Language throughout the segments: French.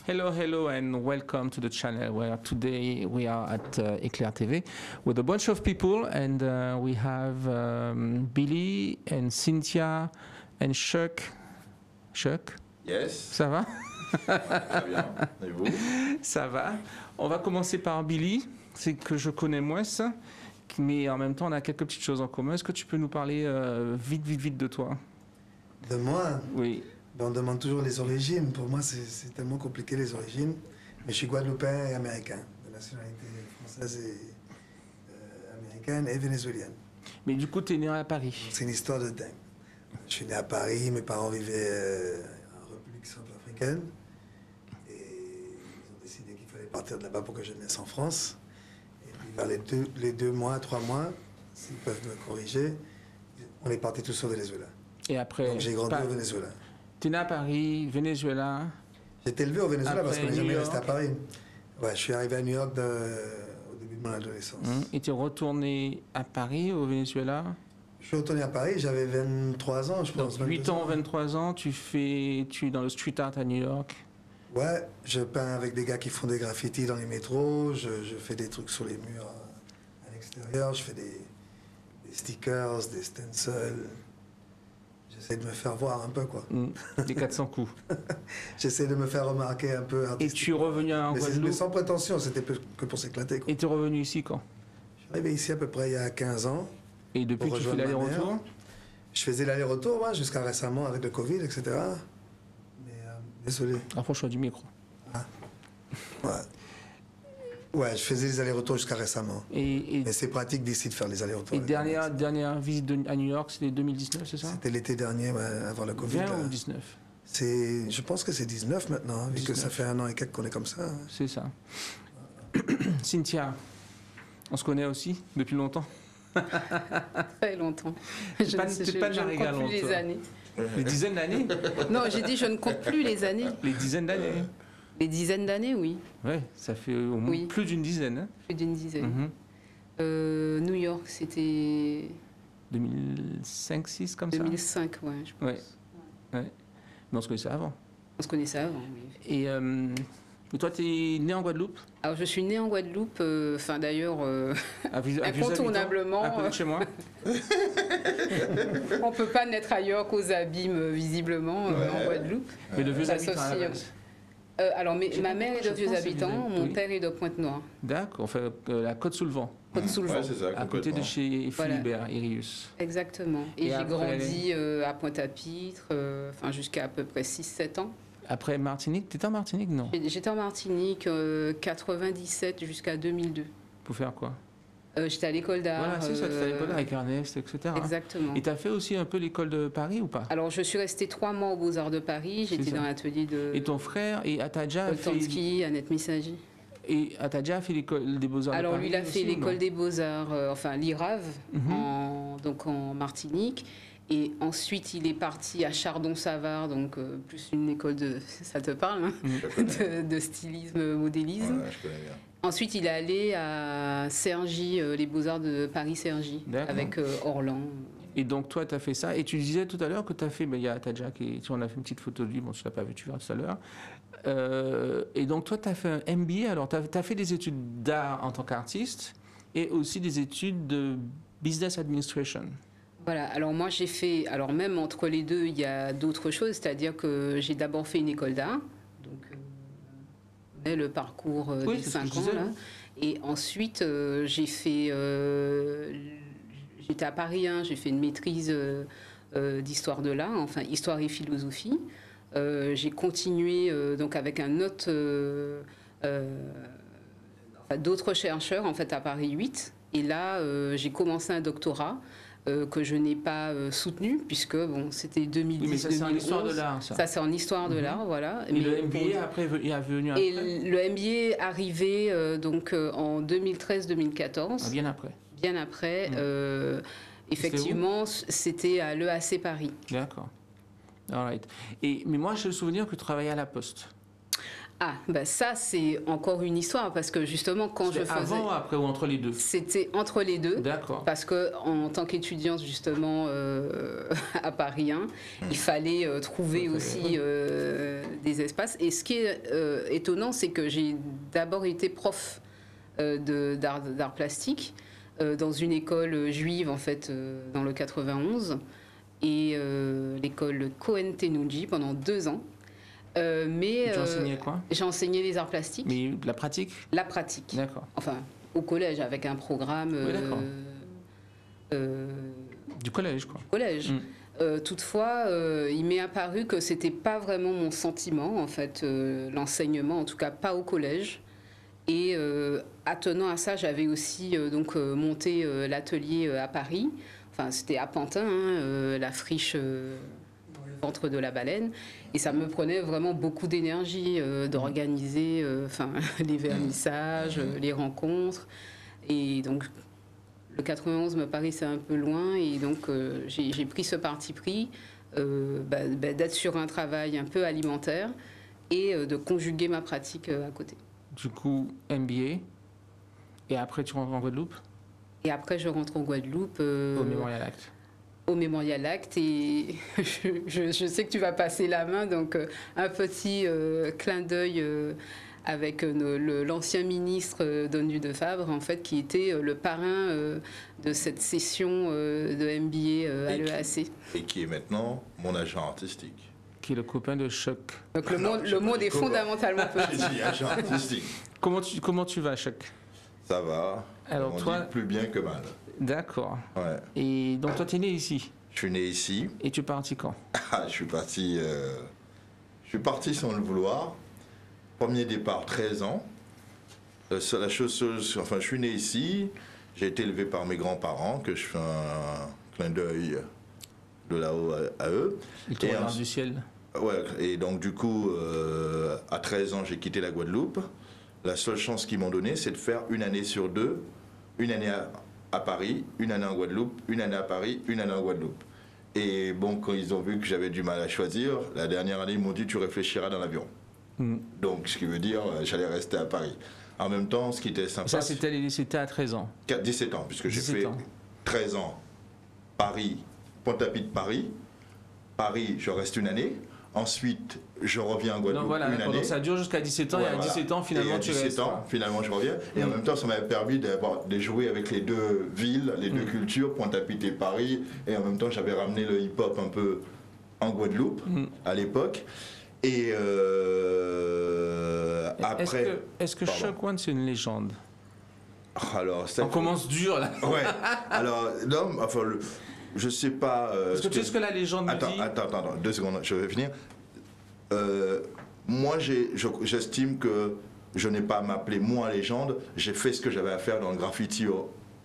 Hello, and welcome to the channel where today we are at Eclair TV with a bunch of people, and we have Billy and Cynthia and Chuck. Chuck? Yes. Ça va? Très bien. Et vous? Ça va. On va commencer par Billy, c'est que je connais moins ça, mais en même temps on a quelques petites choses en commun. Est-ce que tu peux nous parler vite de toi? De moi? Oui. On demande toujours les origines. Pour moi, c'est tellement compliqué, les origines. Mais je suis guadeloupéen et américain, de nationalité française et américaine et vénézuélienne. Mais du coup, tu es né à Paris. C'est une histoire de dingue. Je suis né à Paris, mes parents vivaient en République centrafricaine. Et ils ont décidé qu'il fallait partir de là-bas pour que je naisse en France. Et puis vers les 2 mois, 3 mois, s'ils peuvent me corriger, on est parti tous au Venezuela. Et après, donc j'ai grandi au Venezuela. Tu es né à Paris, Venezuela. J'ai été élevé au Venezuela Après, parce qu'on n'est jamais resté à Paris. Ouais, je suis arrivé à New York au début de mon adolescence. Et tu es retourné à Paris, au Venezuela? Je suis retourné à Paris, j'avais 23 ans, je pense. Donc 8 ans, 23 ans, tu es dans le street art à New York. Ouais, je peins avec des gars qui font des graffitis dans les métros, je fais des trucs sur les murs à l'extérieur, je fais des stickers, des stencils. J'essaie de me faire voir un peu, quoi. Des 400 coups. J'essaie de me faire remarquer un peu. Et tu es revenu en Guadeloupe? Mais sans prétention, c'était que pour s'éclater, quoi. Et tu es revenu ici quand? Je suis arrivé ici à peu près il y a 15 ans. Et depuis, tu fais l'aller-retour? Je faisais l'aller-retour, moi, jusqu'à récemment avec le Covid, etc. Mais désolé. Rapproche-toi du micro. Ah. Ouais. Ouais, je faisais les allers-retours jusqu'à récemment. Mais c'est pratique d'ici de faire les allers-retours. Et dernière visite à New York, c'était 2019, c'est ça? C'était l'été dernier, ouais, avant le Covid. 20 ou 19? Je pense que c'est 19 maintenant, hein, vu que ça fait 1 an et quelques qu'on est comme ça. Hein. C'est ça. Cynthia, on se connaît aussi depuis longtemps? Très longtemps. Tu n'es pas de Marie Galante, les années. Les dizaines d'années? Non, j'ai dit je ne compte plus les années. Les dizaines d'années? Les dizaines d'années, oui. Oui, ça fait au moins plus d'une dizaine. Hein? Plus d'une dizaine. New York, c'était... 2005, 6 comme 2005, ça? 2005, ouais, je pense. Ouais. Mais on se connaissait avant. On se connaissait avant, oui. Et toi, tu es né en Guadeloupe? Alors, je suis née en Guadeloupe, enfin d'ailleurs, incontournablement. À côté de chez moi. On ne peut pas naître ailleurs qu'aux Abîmes, visiblement, en Guadeloupe. Mais de vieux habitants à la base. Alors, ma mère est de Vieux Habitants, mon père est de Pointe-Noire. D'accord, on fait la Côte-sous-le-Vent. Côte-sous-le-Vent. Ouais, c'est ça, à côté de chez Philibert, Irius. Exactement. Et j'ai grandi à Pointe-à-Pitre, jusqu'à à peu près 6-7 ans. Après Martinique, tu étais en Martinique, non? J'étais en Martinique 97 jusqu'à 2002. Pour faire quoi? J'étais à l'école d'art. Voilà, c'est ça, tu étais à l'école d'art avec Ernest, etc. Exactement. Et tu as fait aussi un peu l'école de Paris ou pas? Alors, je suis restée 3 mois aux Beaux-Arts de Paris. J'étais dans l'atelier de... Et ton frère, et Atadja Paul Tansky, Annette Missagi. Et Atadja a fait l'école des Beaux-Arts de Paris? Alors, lui, il a fait l'école des Beaux-Arts, l'IRAV, donc en Martinique. Et ensuite, il est parti à Chardon-Savard, donc plus une école de... Ça te parle, hein, de stylisme, modélisme. Ouais, je connais bien. Ensuite, il est allé à Cergy, les Beaux-Arts de Paris-Cergy, avec Orlan. Et donc, toi, tu as fait ça. Et tu disais tout à l'heure que tu as fait... Il y a Tadja on a fait une petite photo de lui. Bon, tu ne l'as pas vu, tu verras tout à l'heure. Et donc, toi, tu as fait un MBA. Alors, tu as fait des études d'art en tant qu'artiste et aussi des études de business administration. Voilà. Alors, moi, j'ai fait... Alors, même entre les deux, il y a d'autres choses. C'est-à-dire que j'ai d'abord fait une école d'art. Donc... le parcours des 5 ans. Là. Et ensuite, j'ai fait... j'étais à Paris, hein, j'ai fait une maîtrise d'histoire de l'art, enfin histoire et philosophie. J'ai continué donc avec un autre... d'autres chercheurs en fait, à Paris 8. Et là, j'ai commencé un doctorat que je n'ai pas soutenu, puisque bon, c'était 2010. Oui, mais ça, c'est en histoire de l'art, ça. Ça, c'est en histoire de l'art, voilà. Et mais le MBA, après, il est venu après? Et le MBA est arrivé donc, en 2013-2014. Ah, bien après. Bien après. Effectivement, c'était à l'EAC Paris. D'accord. All right. Mais moi, j'ai le souvenir que tu travaillais à la Poste. Ah, bah ça, c'est encore une histoire, parce que justement, quand je C'était faisais... avant, après ou entre les deux? C'était entre les deux. D'accord. Parce que en tant qu'étudiante justement à Paris 1, il fallait trouver aussi des espaces. Et ce qui est étonnant, c'est que j'ai d'abord été prof d'art plastique dans une école juive en fait dans le 91 et l'école Cohen Tenouji pendant 2 ans. Mais Tu enseignais quoi? j'ai enseigné les arts plastiques. Mais la pratique? La pratique. D'accord. Enfin, au collège, avec un programme Oui, d'accord. Du collège, quoi. collège. Toutefois, il m'est apparu que c'était pas vraiment mon sentiment, en fait, l'enseignement, en tout cas pas au collège. Et attenant à ça, j'avais aussi donc monté l'atelier à Paris. Enfin, c'était à Pantin, hein, la friche dans le ventre de la baleine. Et ça me prenait vraiment beaucoup d'énergie d'organiser enfin, les vernissages, les rencontres. Et donc, le 91 me paraissait un peu loin. Et donc, j'ai pris ce parti pris d'être sur un travail un peu alimentaire et de conjuguer ma pratique à côté. Du coup, MBA. Et après, tu rentres en Guadeloupe? Et après, je rentre en Guadeloupe. Au Mémorial Act. Au Mémorial Act. Et je sais que tu vas passer la main, donc un petit clin d'œil avec l'ancien ministre Donnu de Fabre, en fait, qui était le parrain de cette session de MBA à l'EAC. Et qui est maintenant mon agent artistique. Qui est le copain de Choc. Donc le monde est fondamentalement J'ai petit. dit agent artistique. Comment tu vas, Choc? Ça va. Alors on toi- dit plus bien que mal. D'accord. Ouais. Et donc toi, tu es né ici. Je suis né ici. Et tu es parti quand? Je suis parti sans le vouloir. Premier départ, 13 ans. La chose, enfin, je suis né ici. J'ai été élevé par mes grands-parents, que je fais un clin d'œil de là-haut à eux. Il te Et regarde ensuite- du ciel. Ouais, et donc du coup, à 13 ans, j'ai quitté la Guadeloupe. La seule chance qu'ils m'ont donnée, c'est de faire une année sur deux, une année à Paris, une année en Guadeloupe, une année à Paris, une année en Guadeloupe. Et bon, quand ils ont vu que j'avais du mal à choisir, la dernière année, ils m'ont dit tu réfléchiras dans l'avion. Donc, ce qui veut dire, j'allais rester à Paris. En même temps, ce qui était sympa, Ça, c'était à 13 ans. 17 ans, puisque j'ai 17 fait ans. 13 ans, Paris, Pointe-à-Pitre, Paris. Paris, je reste une année. Ensuite, je reviens en Guadeloupe Donc voilà, une année. ça dure jusqu'à 17 ans, Ouais, et à voilà. 17 ans, finalement, Et à tu 17 restes. ans, finalement, je reviens. Et en même temps, ça m'avait permis de jouer avec les deux villes, les deux cultures, Pointe-à-Pitre et Paris. Et en même temps, j'avais ramené le hip-hop un peu en Guadeloupe à l'époque. Et après. Est-ce que Pardon. Choc One, c'est une légende? Alors, ça, On commence dur, là. Ouais. Alors, non, enfin, je sais pas. Est-ce que tu sais ce que la légende Attends, dit? attends, 2 secondes, je vais finir. Moi, j'estime que je n'ai pas à m'appeler moi légende. J'ai fait ce que j'avais à faire dans le graffiti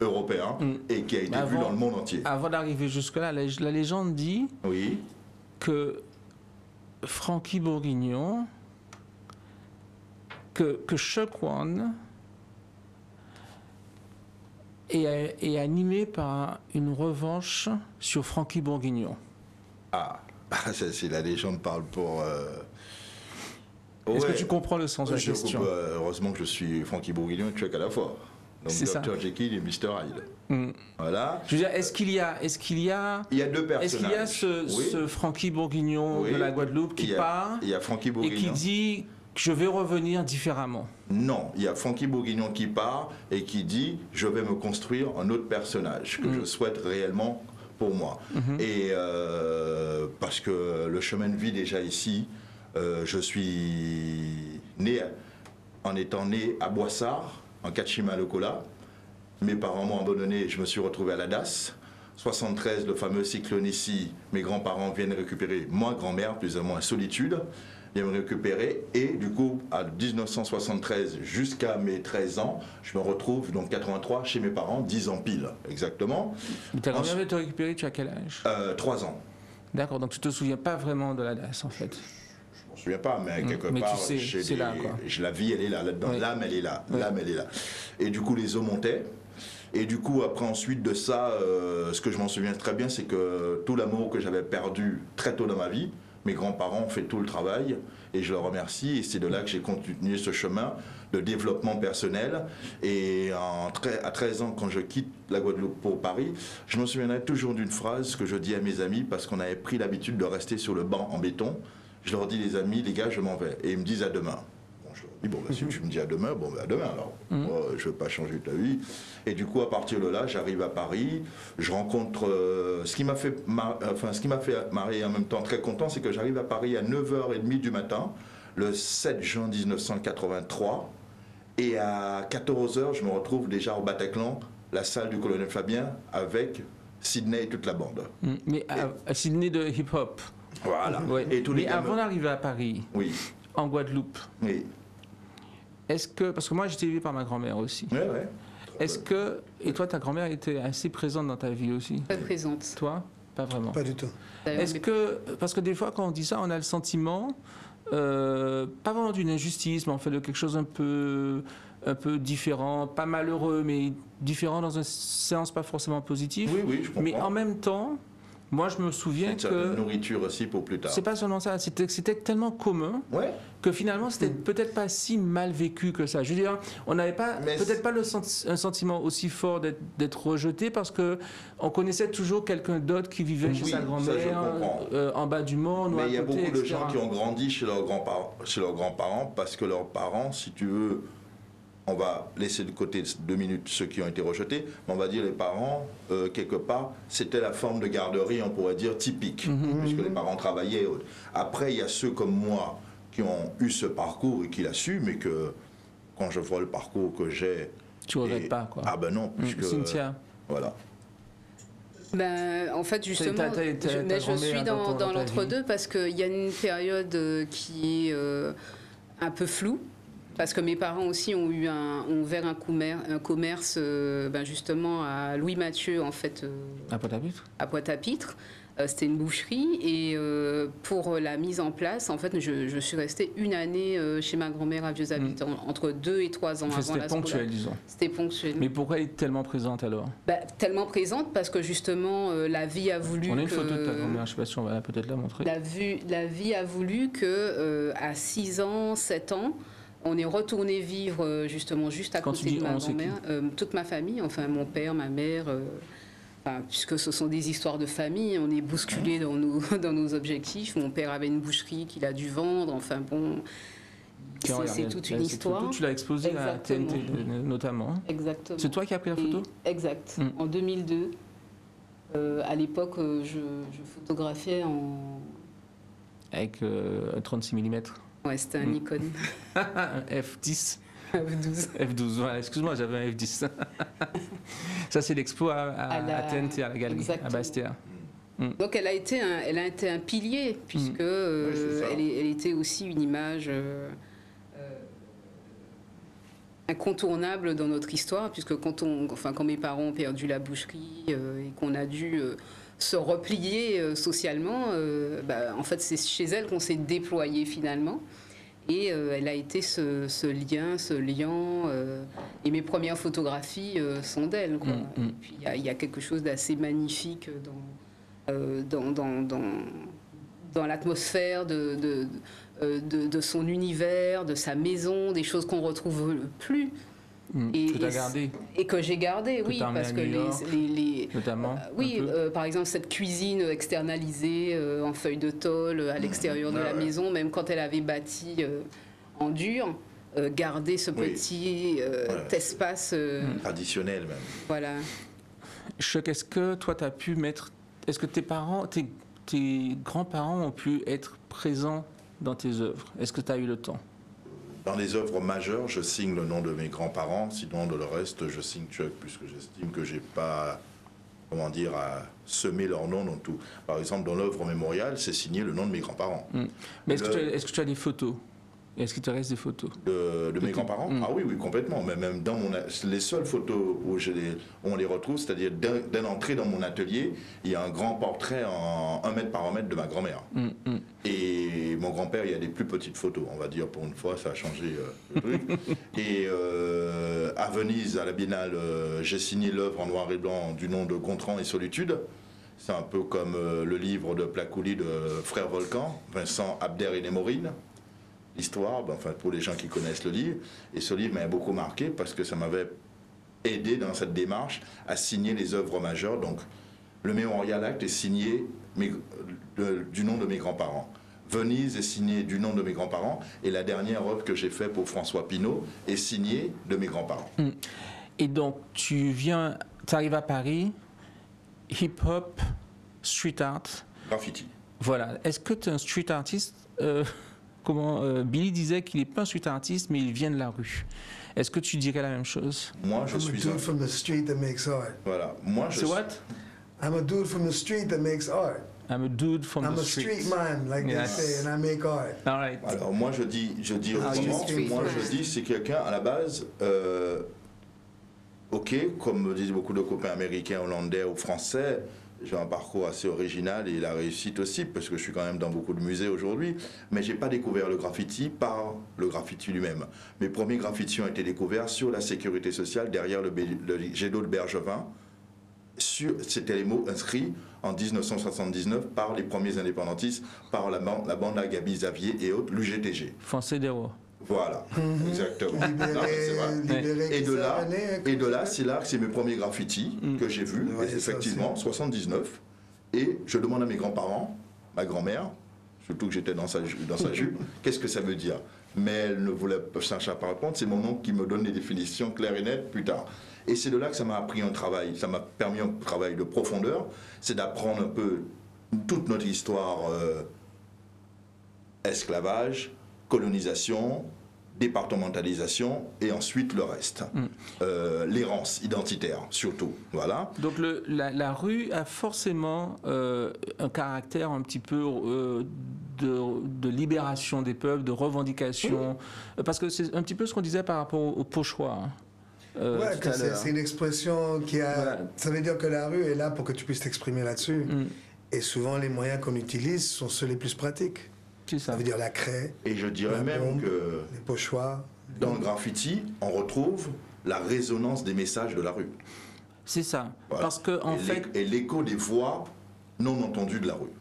européen et qui a été vu dans le monde entier. Avant d'arriver jusque-là, la légende dit Oui. que Frankie Bourguignon, que Choc One est animé par une revanche sur Frankie Bourguignon. Ah, ça, c'est la légende parle pour. Est-ce que Ouais. tu comprends le sens de la Je question? comprends, heureusement que je suis Frankie Bourguignon et Chuck à la fois. Donc C'est ça. Dr. Jekyll et Mr. Hyde. Voilà. Je veux dire, est-ce qu'il y a Il y a deux personnages. Est-ce qu'il y a ce Frankie Bourguignon Oui. de la Guadeloupe qui part Il y a Frankie et qui Bourguignon. dit je vais revenir différemment? Non, il y a Frankie Bourguignon qui part et qui dit je vais me construire un autre personnage que je souhaite réellement pour moi. Et parce que le chemin de vie déjà ici, je suis né en étant né à Boissard, en Kachima-Lokola. Mes parents m'ont abandonné, je me suis retrouvé à la DAS. 73, le fameux cyclone ici, mes grands-parents viennent récupérer ma grand-mère, plus ou moins à Solitude, viennent me récupérer. Et du coup, à 1973 jusqu'à mes 13 ans, je me retrouve donc 83 chez mes parents, 10 ans pile, exactement. Ta grand-mère vient te récupérer, tu as quel âge? 3 ans. D'accord, donc tu te souviens pas vraiment de la DAS en fait. Je m'en souviens pas, mais quelque Mais tu part, sais, j'ai c'est là, quoi. la vie, elle est là, là-dedans. Oui. L'âme, elle est là. Oui. L'âme, elle est là. Et du coup, les eaux montaient. Et du coup, après, ensuite de ça, ce que je m'en souviens très bien, c'est que tout l'amour que j'avais perdu très tôt dans ma vie, Mes grands-parents ont fait tout le travail et je leur remercie. Et c'est de là que j'ai continué ce chemin de développement personnel. Et à 13 ans, quand je quitte la Guadeloupe pour Paris, je me souviendrai toujours d'une phrase que je dis à mes amis parce qu'on avait pris l'habitude de rester sur le banc en béton. Je leur dis, les amis, les gars, je m'en vais. Et ils me disent à demain. Je leur dis, bon, bah, si tu me dis à demain, bon, bah, à demain alors. Moi, je ne veux pas changer ta vie. Et du coup, à partir de là, j'arrive à Paris, je rencontre. Ce qui m'a fait marrer et en même temps très content, c'est que j'arrive à Paris à 9h30 du matin, le 7 juin 1983. Et à 14h, je me retrouve déjà au Bataclan, la salle du colonel Fabien, avec Sydney et toute la bande. Mais à Sydney de hip-hop. Voilà. Ouais. Et tous les mais avant d'arriver à Paris, oui. en Guadeloupe, Oui. est-ce que, parce que moi j'étais élevé par ma grand-mère aussi, Ouais. est-ce que, et toi ta grand-mère était assez présente dans ta vie aussi? Très présente. Toi, pas vraiment. Pas du tout. D'ailleurs, Est-ce que, parce que des fois quand on dit ça, on a le sentiment, pas vraiment d'une injustice, mais en fait de quelque chose un peu différent, pas malheureux, mais différent dans un sens pas forcément positif. Oui, je comprends. Mais en même temps, moi je me souviens Une certaine que nourriture aussi pour plus tard. c'est pas seulement ça, c'était tellement commun Ouais. que finalement c'était peut-être pas si mal vécu que ça. Je veux dire, on n'avait pas Mais peut-être pas un sentiment aussi fort d'être rejeté parce que on connaissait toujours quelqu'un d'autre qui vivait chez Oui, sa ça, je grand-mère comprends. en bas du monde. ou Mais à il y a côté, beaucoup de etc. gens qui ont grandi chez leurs grands-parents parce que leurs parents, si tu veux, on va laisser de côté 2 minutes ceux qui ont été rejetés, mais on va dire les parents, quelque part, c'était la forme de garderie, on pourrait dire, typique, puisque les parents travaillaient. Après, il y a ceux comme moi qui ont eu ce parcours et qui l'assument, mais que quand je vois le parcours que j'ai... Tu regrettes pas, quoi. Ah ben non, puisque... Cynthia. Voilà. Ben, en fait, justement, je suis dans l'entre-deux parce qu'il y a une période qui est un peu floue. Parce que mes parents aussi ont ouvert un commerce justement à Louis Mathieu, en fait. À Pointe-à-Pitre. À Pointe-à-Pitre. C'était une boucherie. Et pour la mise en place, en fait, je suis restée 1 année chez ma grand-mère à Vieux-Habitants, entre 2 et 3 ans avant C'était la ponctuel, disons. C'était ponctuel. Mais pourquoi elle est tellement présente alors? Tellement présente parce que justement, la vie a voulu On a une photo de ta grand-mère, je ne sais pas si on va peut-être la montrer. La vie a voulu que à 6 ans, 7 ans, on est retourné vivre justement juste à côté de ma grand-mère. Toute ma famille, enfin mon père, ma mère, puisque ce sont des histoires de famille, on est bousculé dans nos objectifs. Mon père avait une boucherie qu'il a dû vendre, enfin bon, c'est toute une histoire. Photo, tu l'as exposée à TNT notamment. Exactement. C'est toi qui as pris la photo? Exact. En 2002. À l'époque, je photographiais avec un 36 mm. Ouais, c'était un Nikon. Un F10. F12. F12, voilà, excuse-moi, j'avais un F10. Ça, c'est l'expo à TNT, à la galerie, Exactement. à Bastia. Donc, elle a été un pilier, puisque elle était aussi une image incontournable dans notre histoire, puisque quand mes parents ont perdu la boucherie et qu'on a dû se replier socialement, en fait, c'est chez elle qu'on s'est déployé finalement. Et elle a été ce liant. Et mes premières photographies sont d'elle. Et puis il y a quelque chose d'assez magnifique dans l'atmosphère de son univers, de sa maison, des choses qu'on retrouve plus. Que tu as gardé. Et que j'ai gardé, oui, parce que notamment. Oui, par exemple cette cuisine externalisée en feuilles de tôle à l'extérieur de la maison, même quand elle avait bâti en dur, garder ce petit espace traditionnel même. Voilà. Choc, est-ce que toi tu as pu mettre, est-ce que tes grands-parents ont pu être présents dans tes œuvres? Est-ce que tu as eu le temps? Dans les œuvres majeures, je signe le nom de mes grands-parents, sinon de le reste, je signe Chuck, puisque j'estime que j'ai pas, à semer leur nom dans tout. Par exemple, dans l'œuvre mémoriale, c'est signé le nom de mes grands-parents. Mais est-ce que tu as des photos? Est-ce qu'il te reste des photos de mes grands-parents? Ah oui, complètement. Mais même dans les seules photos où on les retrouve, c'est-à-dire dès l'entrée dans mon atelier, il y a un grand portrait en 1 mètre par 1 mètre de ma grand-mère. Et mon grand-père, il y a des plus petites photos. On va dire, pour une fois, ça a changé le truc. Et à Venise, à la Biennale, j'ai signé l'œuvre en noir et blanc du nom de Gontran et Solitude. C'est un peu comme le livre de Placouli de Frère Volcan, Vincent Abder et Némorine. L'histoire, enfin pour les gens qui connaissent le livre. Et ce livre m'a beaucoup marqué parce que ça m'avait aidé dans cette démarche à signer les œuvres majeures. Donc le Mémorial Acte est signé du nom de mes grands-parents. Venise est signé du nom de mes grands-parents. Et la dernière œuvre que j'ai faite pour François Pinault est signée de mes grands-parents. Et donc tu arrives à Paris, hip-hop, street art. Graffiti. Voilà. Est-ce que tu es un street artiste Billy disait qu'il n'est pas un street artiste, mais il vient de la rue. Est-ce que tu dirais la même chose? Moi, je suis I'm a dude from the street that makes art. Voilà. Moi, je C'est suis... what? I'm a dude from the street that makes art. I'm a dude from I'm the a street. street man, like Yes. they say, and I make art. All right. Alors moi je dis autrement, moi je dis c'est quelqu'un à la base, ok, comme me disent beaucoup de copains américains, hollandais ou français, j'ai un parcours assez original et la réussite aussi, parce que je suis quand même dans beaucoup de musées aujourd'hui, mais j'ai pas découvert le graffiti par le graffiti lui-même. Mes premiers graffitis ont été découverts sur la sécurité sociale, derrière le jet d'eau de Bergevin. C'était les mots inscrits en 1979 par les premiers indépendantistes, par la bande à Gabi Xavier et autres, l'UGTG. Français d'héros. Voilà, exactement. Libéré, Non, mais c'est vrai. libéré, Et de là, c'est là que c'est mes premiers graffitis que j'ai vus, Ouais, et effectivement, 79. Et je demande à mes grands-parents, ma grand-mère, surtout que j'étais dans sa jupe, qu'est-ce que ça veut dire? Mais elle ne voulait pas chercher à pas répondre, c'est mon oncle qui me donne les définitions claires et nettes plus tard. Et c'est de là que ça m'a appris un travail, ça m'a permis un travail de profondeur, c'est d'apprendre un peu toute notre histoire, esclavage, colonisation, départementalisation et ensuite le reste. L'errance identitaire surtout. Voilà. Donc la rue a forcément un caractère un petit peu de libération des peuples, de revendication, parce que c'est un petit peu ce qu'on disait par rapport au pochoir. Ouais, tout à l'heure. c'est une expression qui a... Voilà. Ça veut dire que la rue est là pour que tu puisses t'exprimer là-dessus. Et souvent, les moyens qu'on utilise sont ceux les plus pratiques. C'est ça. Ça veut dire la craie, Et je dirais la même bombe, que les pochoirs. dans le graffiti, on retrouve la résonance des messages de la rue. C'est ça. Voilà. Parce que en fait, Et l'écho des voix non entendues de la rue.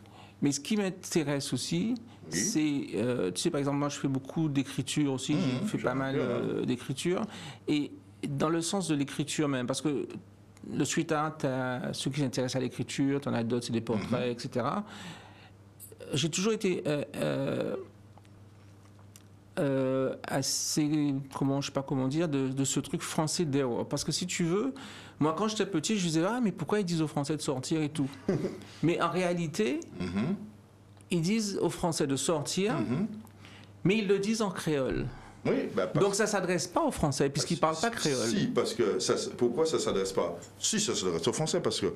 mais ce qui m'intéresse aussi, Oui. c'est, tu sais, par exemple, moi, je fais beaucoup d'écriture aussi, je fais pas mal d'écriture, et dans le sens de l'écriture même, parce que le street art, t'as ceux qui s'intéressent à l'écriture, t'en as d'autres, c'est des portraits, etc. J'ai toujours été assez, je sais pas comment dire, de ce truc français d'héros. Parce que si tu veux, moi quand j'étais petit, je disais, ah mais pourquoi ils disent aux Français de sortir et tout. Mais en réalité, ils disent aux Français de sortir, mais ils le disent en créole. Oui, bah, Donc ça ne s'adresse pas aux Français, puisqu'ils ne parlent pas créole. Si, parce que pourquoi ça ne s'adresse pas? Si, ça s'adresse aux Français, parce que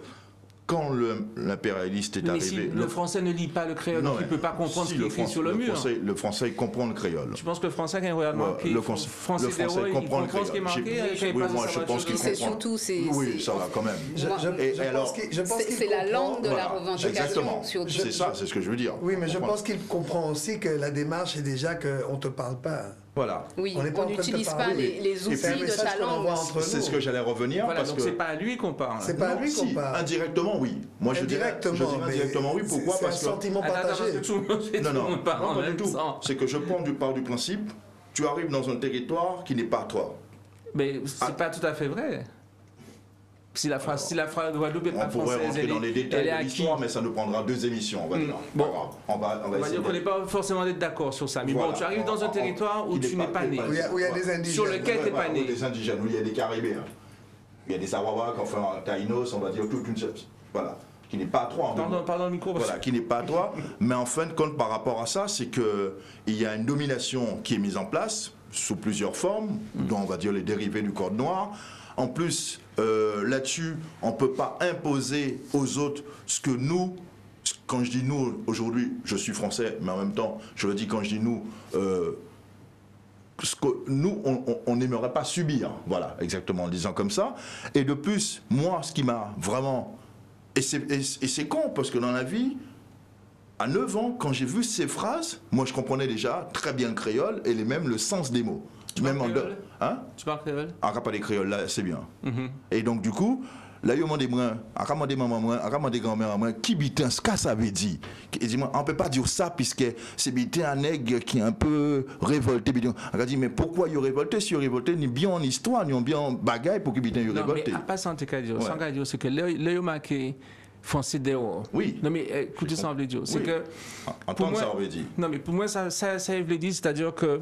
quand l'impérialiste est Mais arrivé... si le Français ne lit pas le créole, donc il ne peut pas comprendre ce qui est écrit sur le mur. Le Français il comprend le créole. Tu penses que le Français, quand il regarde marqué, Le Français comprend le ce qui est marqué, créole. Oui, moi je pense qu'il C'est comprend. surtout, Oui, ça va quand même. c'est la langue de la revendication. Exactement. Surtout. C'est ça, c'est ce que je veux dire. Oui, mais je pense qu'il comprend aussi que la démarche est déjà qu'on ne te parle pas. Voilà. Oui, On n'est pas on en train de te n'utilise parler. pas les outils C'est un de message ta qu'on langue. envoie entre C'est nous. ce que j'allais revenir Voilà, parce donc que... c'est pas à lui qu'on parle. C'est pas à Non, lui si, qu'on parle. indirectement, oui. Moi, je dirais Indirectement, indirectement, oui. Pourquoi? C'est un Parce que... sentiment partagé. Non, parle en pas même du tout. temps. C'est que je pars du principe, tu arrives dans un territoire qui n'est pas toi. Mais c'est pas tout à fait vrai. Si la phrase Guadeloupe est On pas pourrait française, rentrer dans les elle détails est de à qui? l'histoire, mais ça nous prendra 2 émissions, on va dire. Bon. Pas grave. On va On va essayer dire qu'on n'est pas forcément d'être d'accord sur ça. Mais Voilà. bon, tu arrives dans un territoire où Qui tu n'est n'es pas né. Où il y a des indigènes. Sur lequel tu n'es pas Ou né. des indigènes, où il y a des Caribéens. Il y a des Sarawaks, enfin, Taïnos, on va dire toute une... Voilà. Qui n'est pas à toi. Pardon le micro. Voilà, qui n'est pas à toi. Mais en fin de compte, par rapport à ça, c'est qu'il y a une domination qui est mise en place sous plusieurs formes, dont on va dire les dérivés du code noir. En plus, là-dessus, on ne peut pas imposer aux autres ce que nous, quand je dis nous, aujourd'hui, je suis français, mais en même temps, je le dis quand je dis nous, ce que nous, on n'aimerait pas subir. Voilà, exactement, en le disant comme ça. Et de plus, moi, ce qui m'a vraiment... Et c'est con, parce que dans la vie, à 9 ans, quand j'ai vu ces phrases, moi, je comprenais déjà très bien le créole et même le sens des mots. Tu parles créole? Hein? Tu parles créole? Ah, pas les créoles, là, c'est bien. Et donc, du coup, là, ils m'ont dit, moi, à maman, moi, à grand-mère, moi, qui bitin, ce que ça veut dire? Et dis-moi, on ne peut pas dire ça, puisque c'est bitin un nègre qui est un peu révolté. On a dit, mais pourquoi il est révolté? Si il est révolté, ni bien en histoire, ni bien en bagaille pour que bitin il est révolté. Non, mais à pas sans te dire, sans dire, c'est que là, marqué français dehors. Oui. Non, mais écoutez, ça veut dire, c'est Oui. que. En tant que ça veut dire. Non, mais pour moi, ça veut dire, c'est-à-dire que.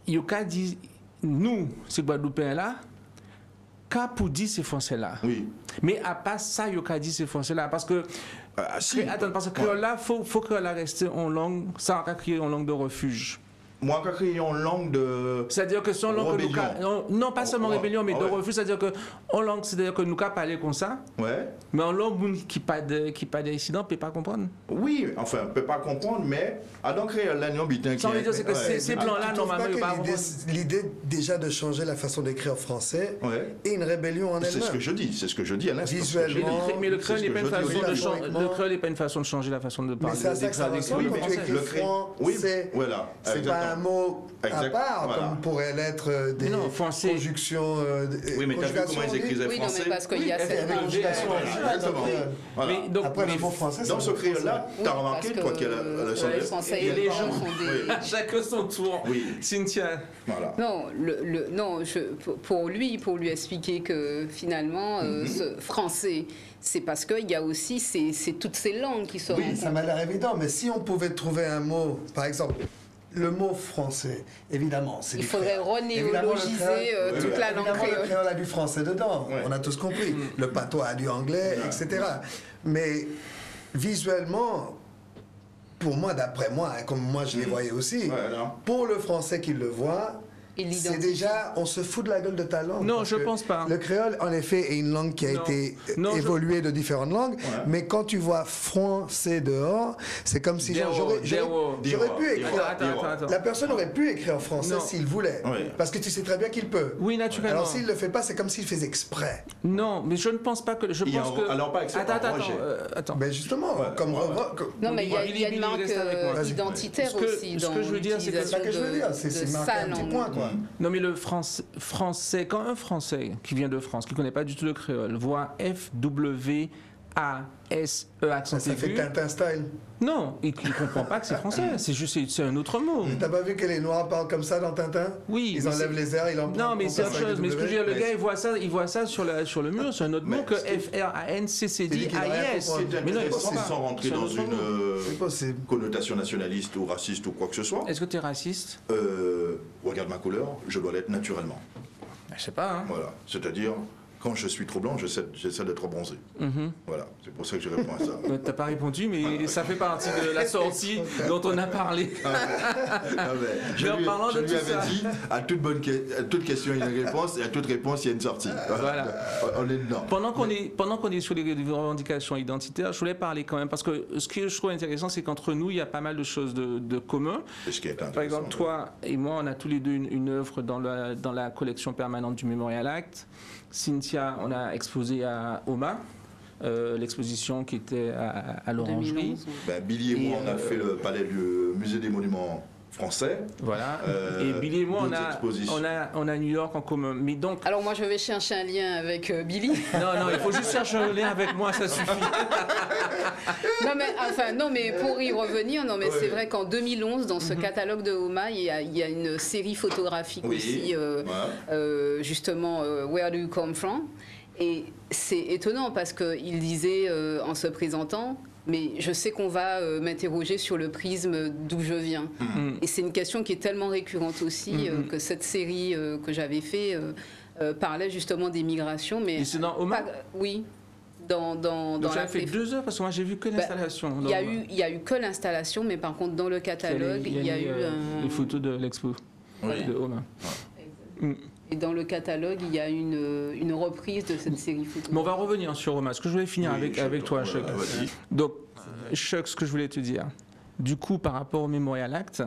Il y a dit, nous, ces Guadeloupéens là, qu'à pour dire ces Français là. Oui. Mais à part ça, il y a dit ces Français là. Parce que. Attends, parce que là, il faut que là reste en langue, ça a créé en langue de refuge. Moi, quand il y a une langue de. C'est-à-dire que si on langue que nous. Non, pas seulement rébellion, mais de refuge, c'est-à-dire que en langue, c'est-à-dire que nous, qu'à parler comme ça. Ouais. Mais en langue qui pas d'incident, ne peut pas comprendre. Oui, enfin, on ne peut pas comprendre, mais à donc créer l'agneau bitin qui. Ça veut dire c'est que ces plans-là, normalement, il pas l'idée déjà de changer la façon d'écrire français est une rébellion en elle-même. C'est ce que je dis, à l'instant. Visuellement. Mais le créole n'est pas une façon de changer la façon de parler. Mais c'est à ça que ça ressemble quand tu écris français. Voilà. C'est pas un mot à part, comme pourrait l'être des conjunctions. Oui, mais t'as vu comment ils écrivaient français? Oui, non, mais parce qu'il y a cette conjugation. Après, le mot français, dans ce créole-là, t'as remarqué, toi, qu'il y a le français et les gens sont des. Chacun son tour. Oui. Cynthia. Voilà. Non, pour lui expliquer que finalement, ce français, c'est parce qu'il y a aussi toutes ces langues qui se rencontrent. Oui, ça m'a l'air évident, mais si on pouvait trouver un mot, par exemple, le mot français, évidemment, c'est il faudrait renéologiser toute la langue créole. Le créole a du français dedans, on a tous compris. Le patois a du anglais, etc. Mais visuellement, pour moi, d'après moi, comme moi je les voyais aussi, pour le français qui le voit, c'est déjà, on se fout de la gueule de ta langue. Non, je pense pas. Le créole, en effet, est une langue qui a été évoluée de différentes langues, mais quand tu vois français dehors, c'est comme si j'aurais pu écrire. Attends. La personne aurait pu écrire en français s'il voulait, parce que tu sais très bien qu'il peut. Oui, naturellement. Alors s'il le fait pas, c'est comme s'il faisait exprès. Non, mais je ne pense pas que. Je pense que. Alors pas exprès. Attends. Ben justement, non, mais il y a une marque identitaire aussi dans l'utilisation de sa langue. Non, mais le français, quand un Français qui vient de France, qui ne connaît pas du tout le créole, voit FWASE accent aigu. Ça fait Tintin style. Non, il ne comprend pas que c'est français. C'est juste, c'est un autre mot. T'as pas vu que les Noirs parlent comme ça dans Tintin? Oui. Ils enlèvent les airs, ils en non, mais c'est autre chose. Mais ce que je veux dire, le gars, il voit ça sur le mur. C'est un autre mot que FRANCCDIS. Mais non, sans rentrer dans une connotation nationaliste ou raciste ou quoi que ce soit. Est-ce que tu es raciste? Regarde ma couleur, je dois l'être naturellement. Je sais pas. Hein. Voilà. C'est-à-dire, quand je suis trop blanc, j'essaie d'être bronzé. Voilà, c'est pour ça que je réponds à ça. T'as pas répondu, mais ça fait partie de la sortie dont on a parlé. Je lui avais dit, à toute question, il y a une réponse, et à toute réponse, il y a une sortie. Voilà. On est dedans. Pendant qu'on est sur les revendications identitaires, je voulais parler quand même, parce que ce que je trouve intéressant, c'est qu'entre nous, il y a pas mal de choses de commun. Par exemple, toi et moi, on a tous les deux une œuvre dans la collection permanente du Memorial Act. Cynthia, on a exposé à OMA, l'exposition qui était à l'Orangerie. Billy et moi, on a fait le palais du musée des monuments français. Voilà. Et Billy et moi, on a New York en commun. Mais donc... Alors moi, je vais chercher un lien avec Billy. Non, il faut juste chercher un lien avec moi, ça suffit. non, mais pour y revenir, c'est vrai qu'en 2011, dans ce catalogue de OMA, il y a une série photographique aussi, justement, Where Do You Come From? Et c'est étonnant parce qu'il disait en se présentant, mais je sais qu'on va m'interroger sur le prisme d'où je viens. Et c'est une question qui est tellement récurrente aussi que cette série que j'avais fait parlait justement des migrations. Mais et c'est dans OMA? Oui. Donc j'avais fait 2 heures parce que moi j'ai vu que l'installation. Il y a eu que l'installation, mais par contre dans le catalogue il y a eu les photos de l'expo de OMA. Et dans le catalogue, il y a une reprise de cette série photo. Mais on va revenir sur Omar. Ce que je voulais finir avec toi, Chuck. Donc, Chuck, ce que je voulais te dire, du coup, par rapport au Memorial Act,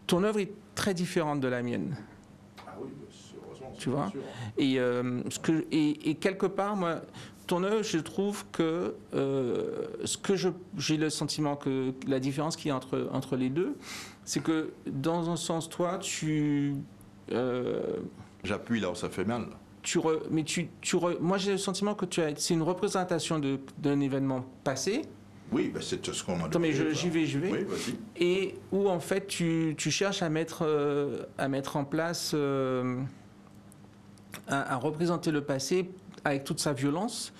ton œuvre est très différente de la mienne. Ah oui, heureusement. Tu vois. Et quelque part, moi, ton œuvre, je trouve que j'ai le sentiment que la différence qu'il y a entre les deux, c'est que dans un sens, toi, J'appuie là où ça fait mal. Moi, j'ai le sentiment que c'est une représentation d'un événement passé. Oui, ben c'est ce qu'on m'a dit. Attends, mais j'y vais. Oui, vas-y. Et où, en fait, tu cherches à mettre en place, à représenter le passé avec toute sa violence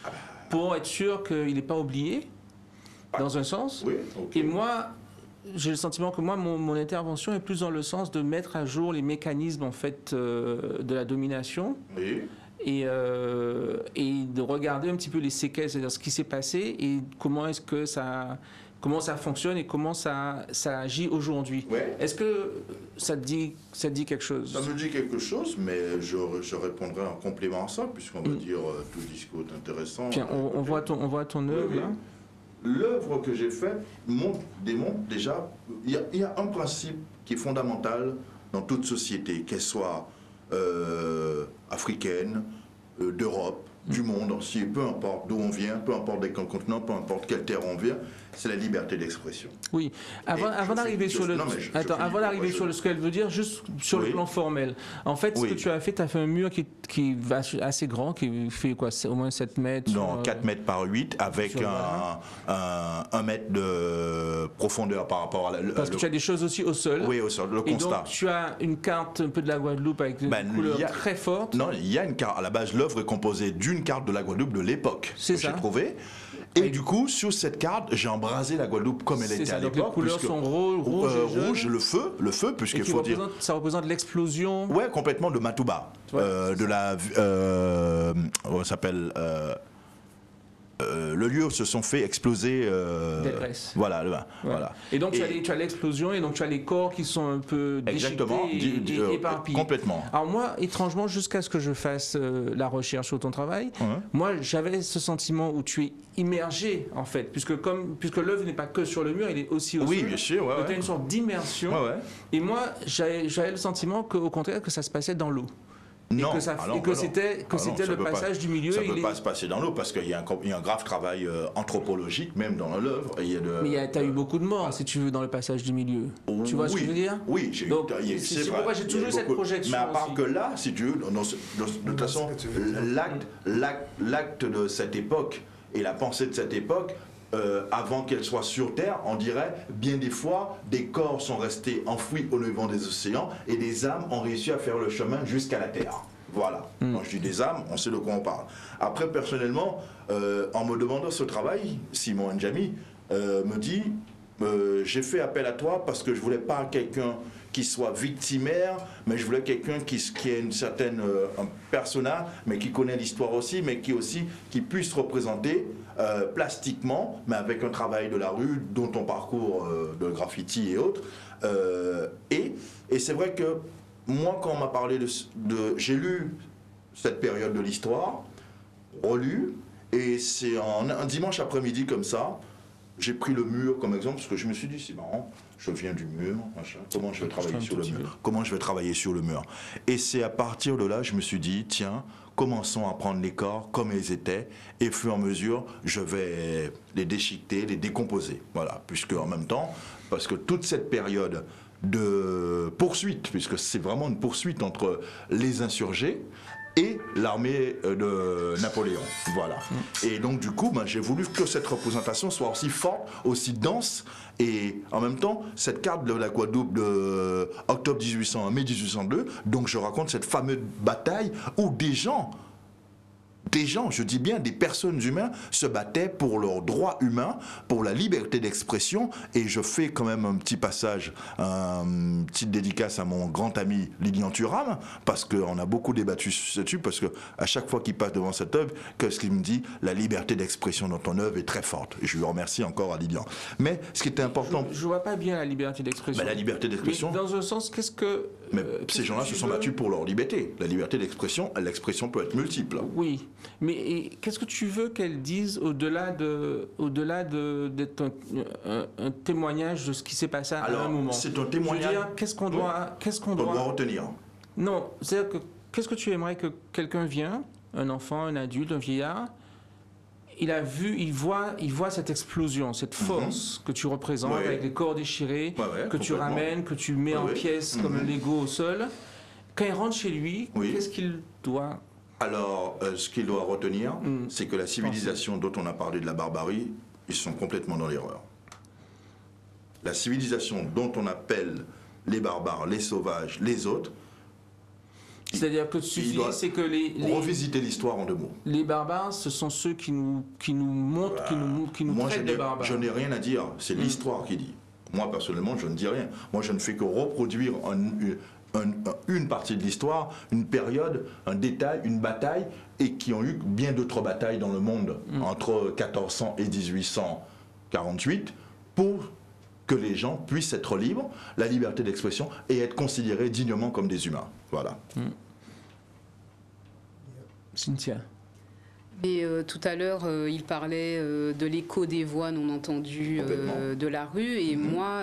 pour être sûr qu'il n'est pas oublié, dans un sens. Oui, ok. Et moi, j'ai le sentiment que mon intervention est plus dans le sens de mettre à jour les mécanismes, en fait, de la domination. Oui. Et de regarder un petit peu les séquelles, c'est-à-dire ce qui s'est passé et comment ça fonctionne et comment ça agit aujourd'hui. Ouais. Est-ce que ça te dit quelque chose? Ça me dit quelque chose, mais je répondrai en complément à ça, puisqu'on va dire tout discours est intéressant. Tiens, on voit ton œuvre, Oui. là. L'œuvre que j'ai faite démontre déjà, il y a un principe qui est fondamental dans toute société, qu'elle soit africaine, d'Europe, du monde entier, peu importe d'où on vient, peu importe de quel continent, peu importe quelle terre on vient, c'est la liberté d'expression. Oui. Avant d'arriver sur le... Avant d'arriver sur ce qu'elle veut dire, juste sur le plan formel. En fait, ce que tu as fait un mur qui va assez grand, qui fait quoi, au moins 7 mètres? Non, 4 mètres par 8, avec un mètre de profondeur par rapport à Parce que tu as des choses aussi au sol. Oui, au sol, le constat. Et donc, tu as une carte un peu de la Guadeloupe avec des couleurs très fortes. Non, il y a une carte. À la base, l'œuvre est composée d'une carte de la Guadeloupe de l'époque que j'ai trouvée. Et du coup, sur cette carte, j'ai embrasé la Guadeloupe comme elle était à l'époque. Donc les couleurs sont rouge, le feu, puisqu'il faut dire. Ça représente l'explosion. Ouais, complètement de Matouba, de la, on s'appelle. Le lieu où se sont fait exploser. Voilà. Et donc tu as l'explosion et donc tu as les corps qui sont un peu déchiquetés et éparpillés. Complètement. Alors moi, étrangement, jusqu'à ce que je fasse la recherche sur ton travail, moi j'avais ce sentiment où tu es immergé en fait, puisque l'œuvre n'est pas que sur le mur, il est aussi au sol. Oui, bien sûr. Tu as une sorte d'immersion. Et moi, j'avais le sentiment qu'au contraire que ça se passait dans l'eau. Non, c'était le passage du milieu. Ça ne peut pas se passer dans l'eau parce qu'il y a un grave travail anthropologique même dans l'œuvre. Mais tu as eu beaucoup de morts, si tu veux, dans le passage du milieu. Tu vois ce que je veux dire? Oui, c'est pourquoi j'ai toujours eu cette projection. Mais à part que là, si tu veux, de toute façon, l'acte de cette époque et la pensée de cette époque, avant qu'elle soit sur Terre, on dirait, bien des fois, des corps sont restés enfouis au devant des océans et des âmes ont réussi à faire le chemin jusqu'à la Terre. Voilà. Quand je dis des âmes, on sait de quoi on parle. Après, personnellement, en me demandant ce travail, Simon Ndjami me dit, j'ai fait appel à toi parce que je voulais pas quelqu'un qui soit victimaire, mais je voulais quelqu'un qui ait une certaine un persona, mais qui connaît l'histoire aussi, mais qui puisse représenter plastiquement, mais avec un travail de la rue, dont ton parcours de graffiti et autres. Et c'est vrai que moi, quand on m'a parlé j'ai lu cette période de l'histoire, relu, et c'est un dimanche après-midi comme ça, j'ai pris le mur comme exemple, parce que je me suis dit, c'est marrant, je viens du mur, machin, comment je vais travailler sur le mur? Comment je vais travailler sur le mur? Et c'est à partir de là, je me suis dit, tiens, commençons à prendre les corps comme ils étaient, et au fur et à mesure, je vais les déchiqueter, les décomposer. Voilà, puisque en même temps, parce que toute cette période de poursuite, puisque c'est vraiment une poursuite entre les insurgés et l'armée de Napoléon. Voilà. Et donc, du coup, j'ai voulu que cette représentation soit aussi forte, aussi dense, et en même temps, cette carte de la Guadeloupe de octobre 1800 à mai 1802, donc je raconte cette fameuse bataille où des gens, je dis bien des personnes humaines, se battaient pour leurs droits humains, pour la liberté d'expression, et je fais quand même un petit passage, une petite dédicace à mon grand ami Lilian Thuram, parce qu'on a beaucoup débattu là-dessus, parce que à chaque fois qu'il passe devant cette œuvre, qu'est-ce qu'il me dit? La liberté d'expression dans ton œuvre est très forte, et je lui remercie encore à Lilian. Mais ce qui était important... Je vois pas bien la liberté d'expression. La liberté d'expression... Dans un sens, qu'est-ce que... Mais ces gens-là se sont battus pour leur liberté. La liberté d'expression, l'expression peut être multiple. Oui. Mais qu'est-ce que tu veux qu'elle dise au-delà d'être un témoignage de ce qui s'est passé à un moment? C'est un témoignage. Je veux dire, qu'est-ce qu'on doit retenir? Non, c'est-à-dire que qu'est-ce que tu aimerais que quelqu'un vienne, un enfant, un adulte, un vieillard, il voit cette explosion, cette force que tu représentes avec les corps déchirés, que tu ramènes, que tu mets en pièces comme un Lego au sol. Quand il rentre chez lui, Oui. qu'est-ce qu'il doit... Alors, ce qu'il doit retenir, c'est que la civilisation dont on a parlé de la barbarie, ils sont complètement dans l'erreur. La civilisation dont on appelle les barbares, les sauvages, les autres, C'est-à-dire que suffit, c'est que revisiter l'histoire en 2 mots. les barbares, ce sont ceux qui nous montrent, qui nous Moi, traitent de barbares. je n'ai rien à dire, c'est l'histoire qui dit. Moi, personnellement, je ne dis rien. Moi, je ne fais que reproduire une partie de l'histoire, une période, un détail, une bataille, et qui ont eu bien d'autres batailles dans le monde entre 1400 et 1848 pour que les gens puissent être libres, la liberté d'expression, et être considérés dignement comme des humains. Voilà. Cynthia. Et tout à l'heure, il parlait de l'écho des voix non entendues de la rue. Et moi,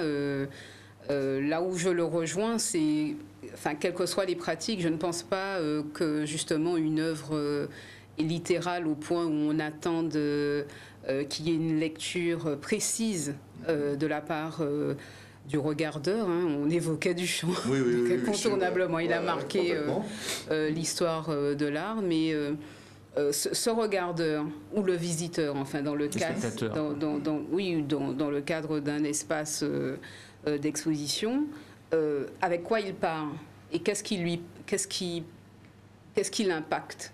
là où je le rejoins, c'est, enfin, quelles que soient les pratiques, je ne pense pas que justement une œuvre est littérale au point où on attend qu'il y ait une lecture précise de la part du regardeur. On évoquait Duchamp, Oui, incontournablement. Il a marqué l'histoire de l'art, mais ce regardeur ou le visiteur, enfin dans le cadre, dans le cadre d'un espace d'exposition, avec quoi il part et qu'est-ce qui l'impacte.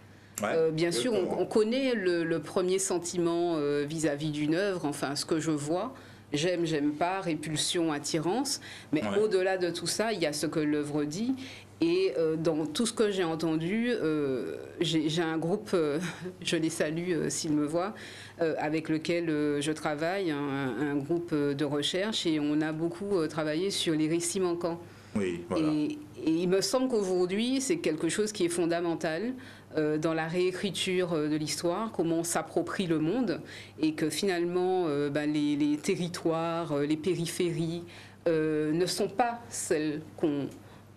Bien sûr, on connaît le premier sentiment vis-à-vis d'une œuvre, enfin ce que je vois. J'aime pas, répulsion, attirance, mais au-delà de tout ça, il y a ce que l'œuvre dit. Et dans tout ce que j'ai entendu, j'ai un groupe, je les salue s'ils me voient, avec lequel je travaille, un groupe de recherche, et on a beaucoup travaillé sur les récits manquants. Oui, voilà. Et il me semble qu'aujourd'hui, c'est quelque chose qui est fondamental dans la réécriture de l'histoire, comment on s'approprie le monde, et que finalement, les territoires, les périphéries ne sont pas celles qu'on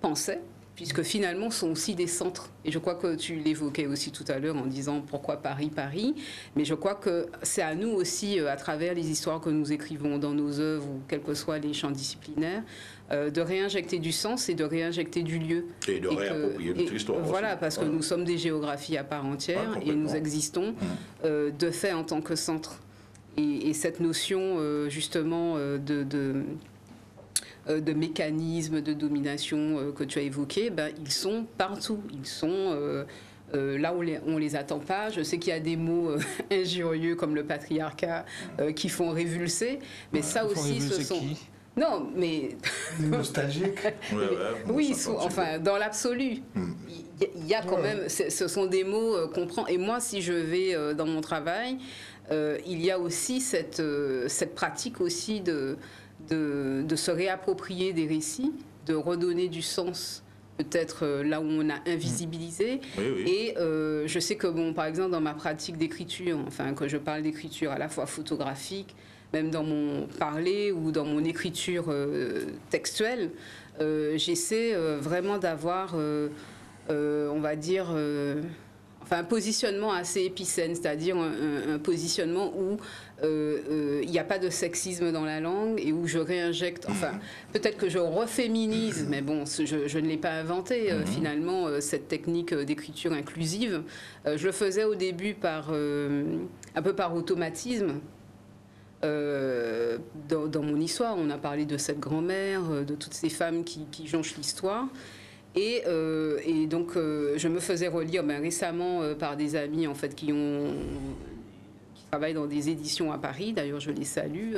pensait, puisque finalement sont aussi des centres. Et je crois que tu l'évoquais aussi tout à l'heure en disant pourquoi Paris, Paris. Mais je crois que c'est à nous aussi, à travers les histoires que nous écrivons dans nos œuvres ou quels que soient les champs disciplinaires, de réinjecter du sens et de réinjecter du lieu. Et de réapproprier notre histoire. Voilà, aussi. parce que nous sommes des géographies à part entière et nous existons de fait en tant que centre. Et cette notion justement de mécanismes de domination que tu as évoqués, ils sont partout. Ils sont là où on les attend pas. Je sais qu'il y a des mots injurieux comme le patriarcat qui font révulser, mais ça aussi, ce sont... Non, mais... Nostalgique. Oui, enfin, dans l'absolu. Il y a quand même... Ce sont des mots qu'on prend. Et moi, si je vais dans mon travail, il y a aussi cette pratique aussi de se réapproprier des récits, de redonner du sens peut-être là où on a invisibilisé. Et je sais que, par exemple, dans ma pratique d'écriture, enfin, que je parle d'écriture à la fois photographique, même dans mon parler ou dans mon écriture textuelle, j'essaie vraiment d'avoir, on va dire, un positionnement assez épicène, c'est-à-dire un positionnement où il n'y a pas de sexisme dans la langue et où je réinjecte, enfin, peut-être que je reféminise, mais bon, je ne l'ai pas inventé, finalement, cette technique d'écriture inclusive. Je le faisais au début un peu par automatisme. Dans mon histoire, on a parlé de cette grand-mère, de toutes ces femmes qui jonchent l'histoire. Et donc, je me faisais relire récemment par des amis en fait, qui travaillent dans des éditions à Paris. D'ailleurs, je les salue,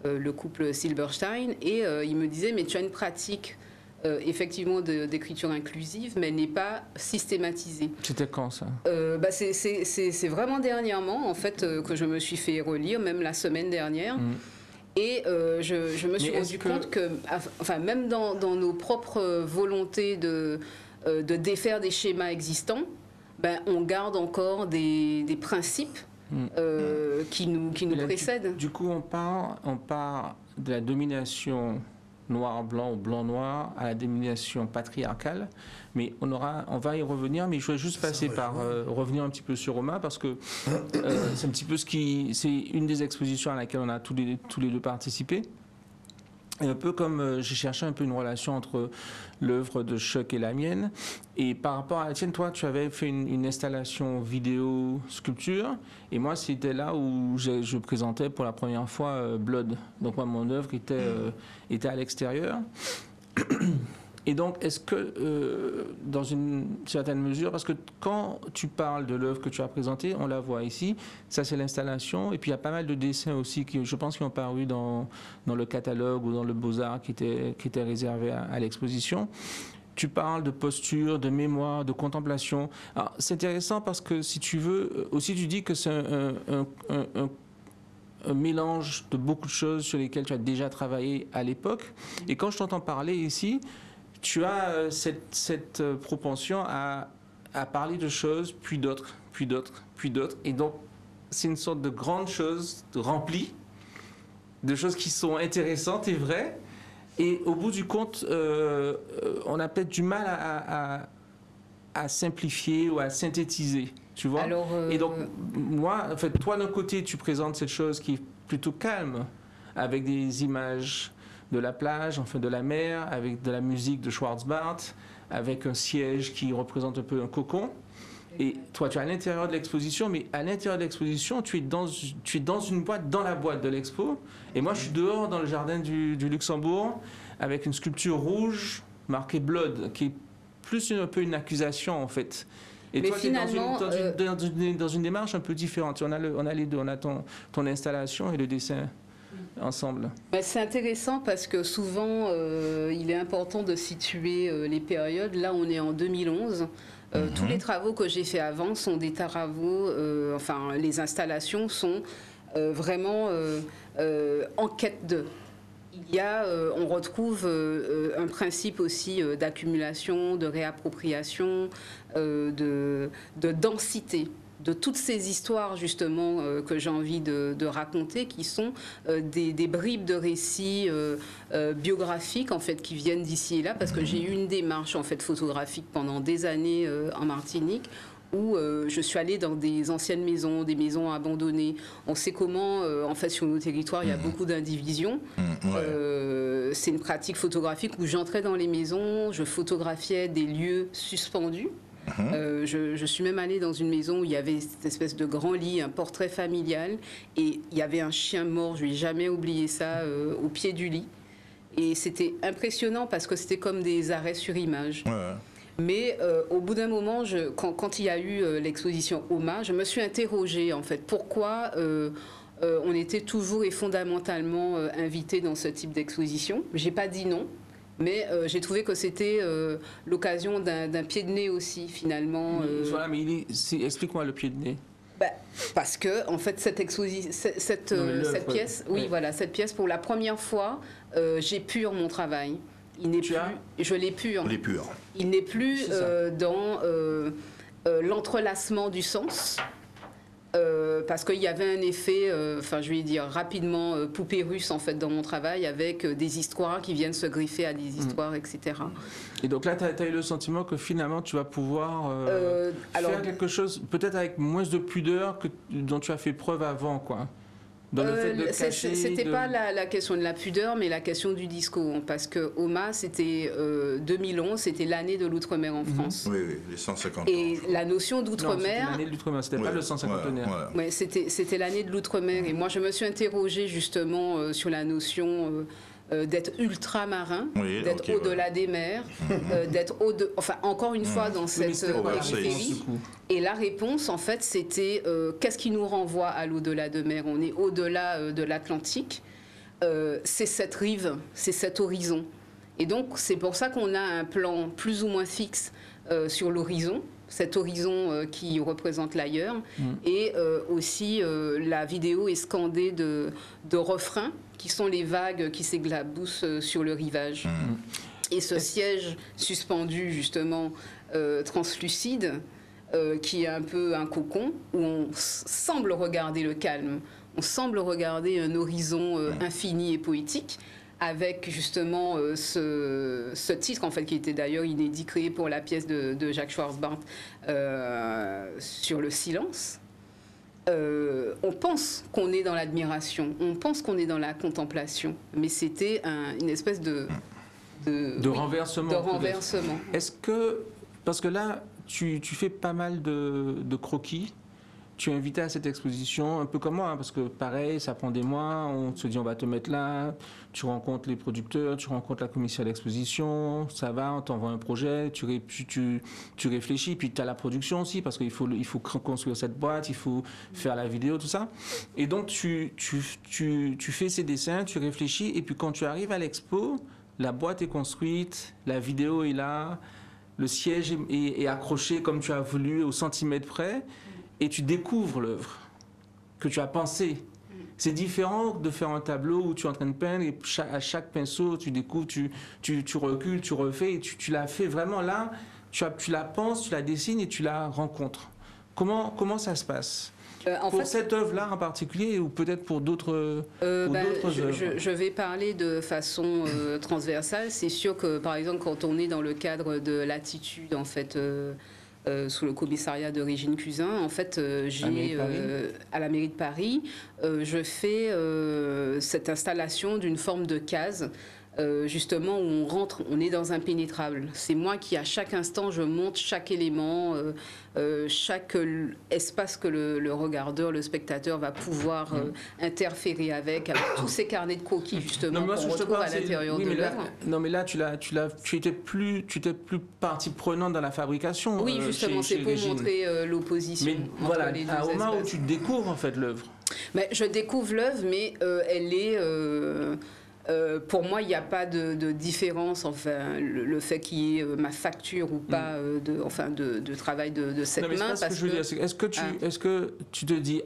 le couple Silberstein. Et ils me disaient, mais tu as une pratique effectivement d'écriture inclusive, mais elle n'est pas systématisée. C'était quand ça? C'est vraiment dernièrement en fait que je me suis fait relire, même la semaine dernière. Et je me suis rendu compte que, enfin, même dans nos propres volontés de défaire des schémas existants, on garde encore des principes qui nous précèdent. Du coup, on part de la domination noir-blanc ou blanc-noir à la domination patriarcale, mais on va y revenir, mais je voudrais juste passer par revenir un petit peu sur Romain, parce que c'est un petit peu c'est une des expositions à laquelle on a tous les deux participé, Et un peu comme j'ai cherché un peu une relation entre l'œuvre de Chuck et la mienne. Et par rapport à la tienne, toi, tu avais fait une installation vidéo sculpture. Et moi, c'était là où je présentais pour la première fois Blood. Donc moi, mon œuvre était à l'extérieur. Et donc, est-ce que, dans une certaine mesure, parce que quand tu parles de l'œuvre que tu as présentée, on la voit ici, ça c'est l'installation, et puis il y a pas mal de dessins aussi qui, je pense, qui ont paru dans le catalogue ou dans le Beaux-Arts qui était réservé à l'exposition. Tu parles de posture, de mémoire, de contemplation. Alors, c'est intéressant parce que, si tu veux, aussi tu dis que c'est un mélange de beaucoup de choses sur lesquelles tu as déjà travaillé à l'époque. Et quand je t'entends parler ici, tu as cette propension à parler de choses, puis d'autres, puis d'autres, puis d'autres. Et donc, c'est une sorte de grande chose remplie, de choses qui sont intéressantes et vraies. Et au bout du compte, on a peut-être du mal à simplifier ou à synthétiser, tu vois. Alors, Et donc, moi, en fait, toi, d'un côté, tu présentes cette chose qui est plutôt calme, avec des images de la plage, enfin de la mer, avec de la musique de Schwarzbart, avec un siège qui représente un peu un cocon. Et toi, tu es à l'intérieur de l'exposition, mais à l'intérieur de l'exposition, tu es dans une boîte, dans la boîte de l'expo. Et moi, je suis dehors dans le jardin du Luxembourg, avec une sculpture rouge marquée Blood, qui est plus un peu une accusation, en fait. Et mais toi, tu es finalement, dans une démarche un peu différente. On a les deux, on a ton installation et le dessin ensemble. c'est intéressant parce que souvent, il est important de situer les périodes. Là, on est en 2011. Tous les travaux que j'ai fait avant sont des travaux, enfin, les installations sont vraiment en quête de. Il y a, on retrouve un principe aussi d'accumulation, de réappropriation, de densité, de toutes ces histoires justement que j'ai envie de raconter, qui sont des bribes de récits biographiques en fait, qui viennent d'ici et là, parce que j'ai eu une démarche en fait photographique pendant des années en Martinique, où je suis allée dans des anciennes maisons, des maisons abandonnées. On sait comment, en fait, sur nos territoires, il y a beaucoup d'indivisions. C'est une pratique photographique où j'entrais dans les maisons, je photographiais des lieux suspendus. Je suis même allée dans une maison où il y avait cette espèce de grand lit, un portrait familial, et il y avait un chien mort, je n'ai jamais oublié ça, au pied du lit. Et c'était impressionnant parce que c'était comme des arrêts sur image. Mais au bout d'un moment, quand il y a eu l'exposition OMA, je me suis interrogée en fait pourquoi on était toujours et fondamentalement invité dans ce type d'exposition. J'ai pas dit non, mais j'ai trouvé que c'était l'occasion d'un pied de nez aussi finalement. Voilà, mais explique-moi le pied de nez. Parce que en fait cette pièce, oui voilà, cette pièce pour la première fois, j'épure mon travail. Il n'est plus, je l'épure. Il n'est plus dans l'entrelacement du sens, parce qu'il y avait un effet, enfin je vais dire rapidement, poupée russe en fait dans mon travail, avec des histoires qui viennent se griffer à des histoires, etc. Et donc là, tu as eu le sentiment que finalement tu vas pouvoir faire quelque chose, peut-être avec moins de pudeur dont tu as fait preuve avant, quoi. C'était pas la question de la pudeur, mais la question du discours. Parce que OMA, c'était 2011, c'était l'année de l'outre-mer en France. Oui, les 150 ans. Et la notion d'outre-mer. C'était l'année de l'outre-mer, c'était pas le 150 Ouais, c'était l'année de l'outre-mer. Et moi, je me suis interrogée justement sur la notion d'être ultramarin, d'être au-delà des mers, d'être enfin encore une fois dans cette périphérie. Et la réponse, en fait, c'était qu'est-ce qui nous renvoie à l'au-delà de mer? On est au-delà de l'Atlantique. C'est cette rive, c'est cet horizon. Et donc, c'est pour ça qu'on a un plan plus ou moins fixe sur l'horizon, cet horizon qui représente l'ailleurs. Et aussi, la vidéo est scandée de refrains, qui sont les vagues qui s'éclaboussent sur le rivage. Et ce siège suspendu, justement, translucide, qui est un peu un cocon, où on semble regarder le calme, on semble regarder un horizon infini et poétique, avec justement ce titre, en fait, qui était d'ailleurs inédit, créé pour la pièce de Jacques Schwarzbart, sur le silence. on pense qu'on est dans l'admiration, on pense qu'on est dans la contemplation, mais c'était une espèce de renversement. De renversement. Est-ce que, parce que là, tu fais pas mal de croquis, tu es invité à cette exposition, un peu comme moi, hein, parce que pareil, ça prend des mois, on se dit on va te mettre là, tu rencontres les producteurs, tu rencontres la commission d'exposition, ça va, on t'envoie un projet, tu réfléchis, puis tu as la production aussi, parce qu'il faut construire cette boîte, il faut faire la vidéo, tout ça. Et donc tu fais ces dessins, tu réfléchis, et puis quand tu arrives à l'expo, la boîte est construite, la vidéo est là, le siège est accroché comme tu as voulu, au centimètre près, et tu découvres l'œuvre que tu as pensée. C'est différent de faire un tableau où tu es en train de peindre et à chaque pinceau, tu découvres, tu recules, tu refais, et tu l'as fait vraiment là, tu la penses, tu la dessines et tu la rencontres. Comment ça se passe pour cette œuvre-là en particulier ou peut-être pour d'autres œuvres? Je vais parler de façon transversale. C'est sûr que, par exemple, quand on est dans le cadre de l'attitude, en fait, sous le commissariat de Régine Cusin, en fait, j'ai à la mairie de Paris, je fais cette installation d'une forme de case. Justement où on rentre, on est dans impénétrable. C'est moi qui à chaque instant je monte chaque élément, chaque espace que le regardeur, le spectateur va pouvoir interférer avec tous ces carnets de croquis justement qu'on retrouve à l'intérieur de l'œuvre. Non mais là tu étais plus partie prenante dans la fabrication. Oui justement c'est pour montrer l'opposition. Mais voilà, au moment où tu découvres en fait l'œuvre. Mais je découvre l'œuvre, mais elle est pour moi, il n'y a pas de différence, enfin, le fait qu'il y ait ma facture ou pas de travail de cette main. Est-ce que tu te dis,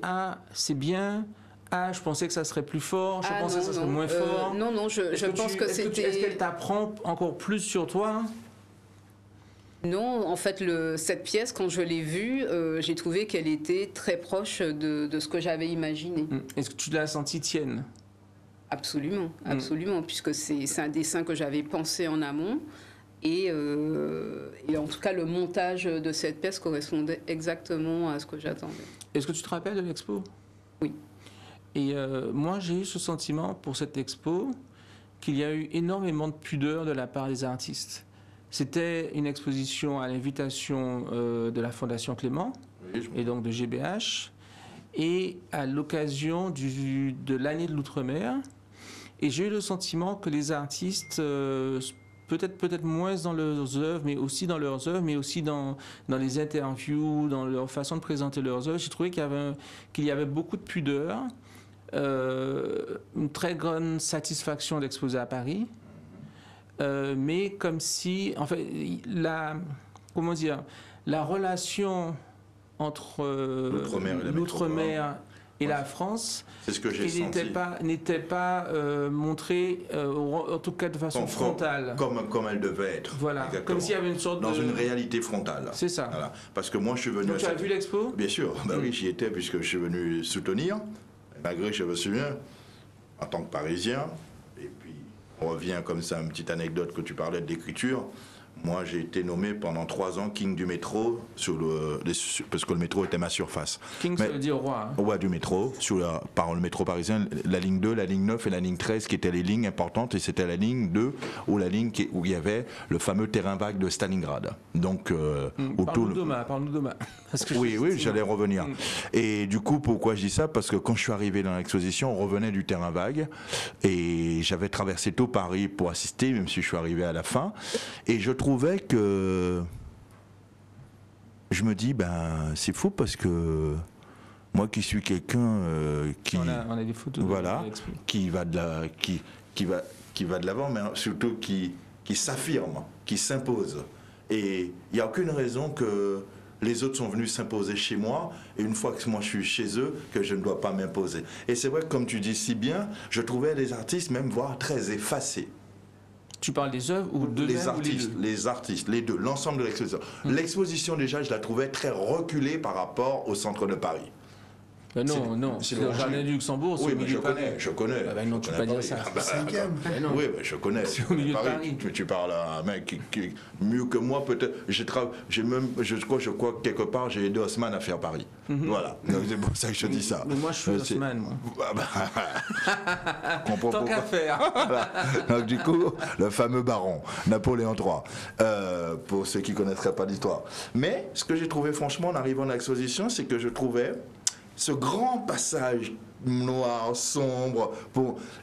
c'est bien, je pensais que ça serait plus fort, je pensais que ça serait moins fort. Non, je pense que c'était... Est-ce qu'elle t'apprend encore plus sur toi? Non, en fait, cette pièce, quand je l'ai vue, j'ai trouvé qu'elle était très proche de ce que j'avais imaginé. Est-ce que tu l'as sentie tienne? Absolument, puisque c'est un dessin que j'avais pensé en amont. Et en tout cas, le montage de cette pièce correspondait exactement à ce que j'attendais. Est-ce que tu te rappelles de l'expo? Oui. Et moi, j'ai eu ce sentiment pour cette expo qu'il y a eu énormément de pudeur de la part des artistes. C'était une exposition à l'invitation de la Fondation Clément, et donc de GBH, et à l'occasion de l'année de l'Outre-mer. Et j'ai eu le sentiment que les artistes, peut-être moins dans leurs œuvres, mais aussi dans leurs œuvres, mais aussi dans les interviews, dans leur façon de présenter leurs œuvres, j'ai trouvé qu'il y avait beaucoup de pudeur, une très grande satisfaction d'exposer à Paris, mais comme si, en fait, la relation entre l'Outre-mer et la France, c'est ce que j'ai senti. N'était pas montrée, en tout cas de façon frontale. Comme elle devait être. Voilà, exactement. Comme s'il y avait une sorte dans une réalité frontale. C'est ça. Voilà. Parce que moi, je suis venu... Donc tu as vu l'expo? Bien sûr. Oui, j'y étais puisque je suis venu soutenir. Malgré que je me souviens, en tant que Parisien, et puis on revient comme ça, une petite anecdote que tu parlais d'écriture. Moi, j'ai été nommé pendant 3 ans King du métro, parce que le métro était ma surface. King, ça veut dire roi. Roi du métro, par le métro parisien, la ligne 2, la ligne 9 et la ligne 13 qui étaient les lignes importantes, et c'était la ligne 2 ou la ligne où il y avait le fameux terrain vague de Stalingrad. Donc, parle-nous demain. Oui, j'allais revenir. Et du coup, pourquoi je dis ça? Parce que quand je suis arrivé dans l'exposition, on revenait du terrain vague, et j'avais traversé tout Paris pour assister, même si je suis arrivé à la fin, et je trouvais que je me dis c'est fou parce que moi qui suis quelqu'un qui on a des photos qui va de l'avant, mais surtout qui s'affirme, qui s'impose, et il n'y a aucune raison que les autres sont venus s'imposer chez moi, et une fois que moi je suis chez eux, que je ne dois pas m'imposer. Et c'est vrai que comme tu dis si bien, je trouvais les artistes même voire très effacés. Tu parles des œuvres ou de les artistes, les deux, l'ensemble de l'exposition. L'exposition déjà, je la trouvais très reculée par rapport au centre de Paris. Non, c'est le jardin du Luxembourg. Oui, mais je connais. Ah ben non, tu peux pas dire ça. Cinquième. Oui, mais je connais. C'est au milieu de Paris. Tu parles à un mec qui mieux que moi, peut-être. Je crois quelque part, j'ai aidé Haussmann à faire Paris. Voilà. Donc, c'est pour ça que je dis ça. Mais moi, je suis Haussmann, moi. Tant qu'à faire. Voilà. Donc, du coup, le fameux baron, Napoléon III, pour ceux qui ne connaîtraient pas l'histoire. Mais ce que j'ai trouvé, franchement, en arrivant à l'exposition, c'est que je trouvais ce grand passage noir, sombre.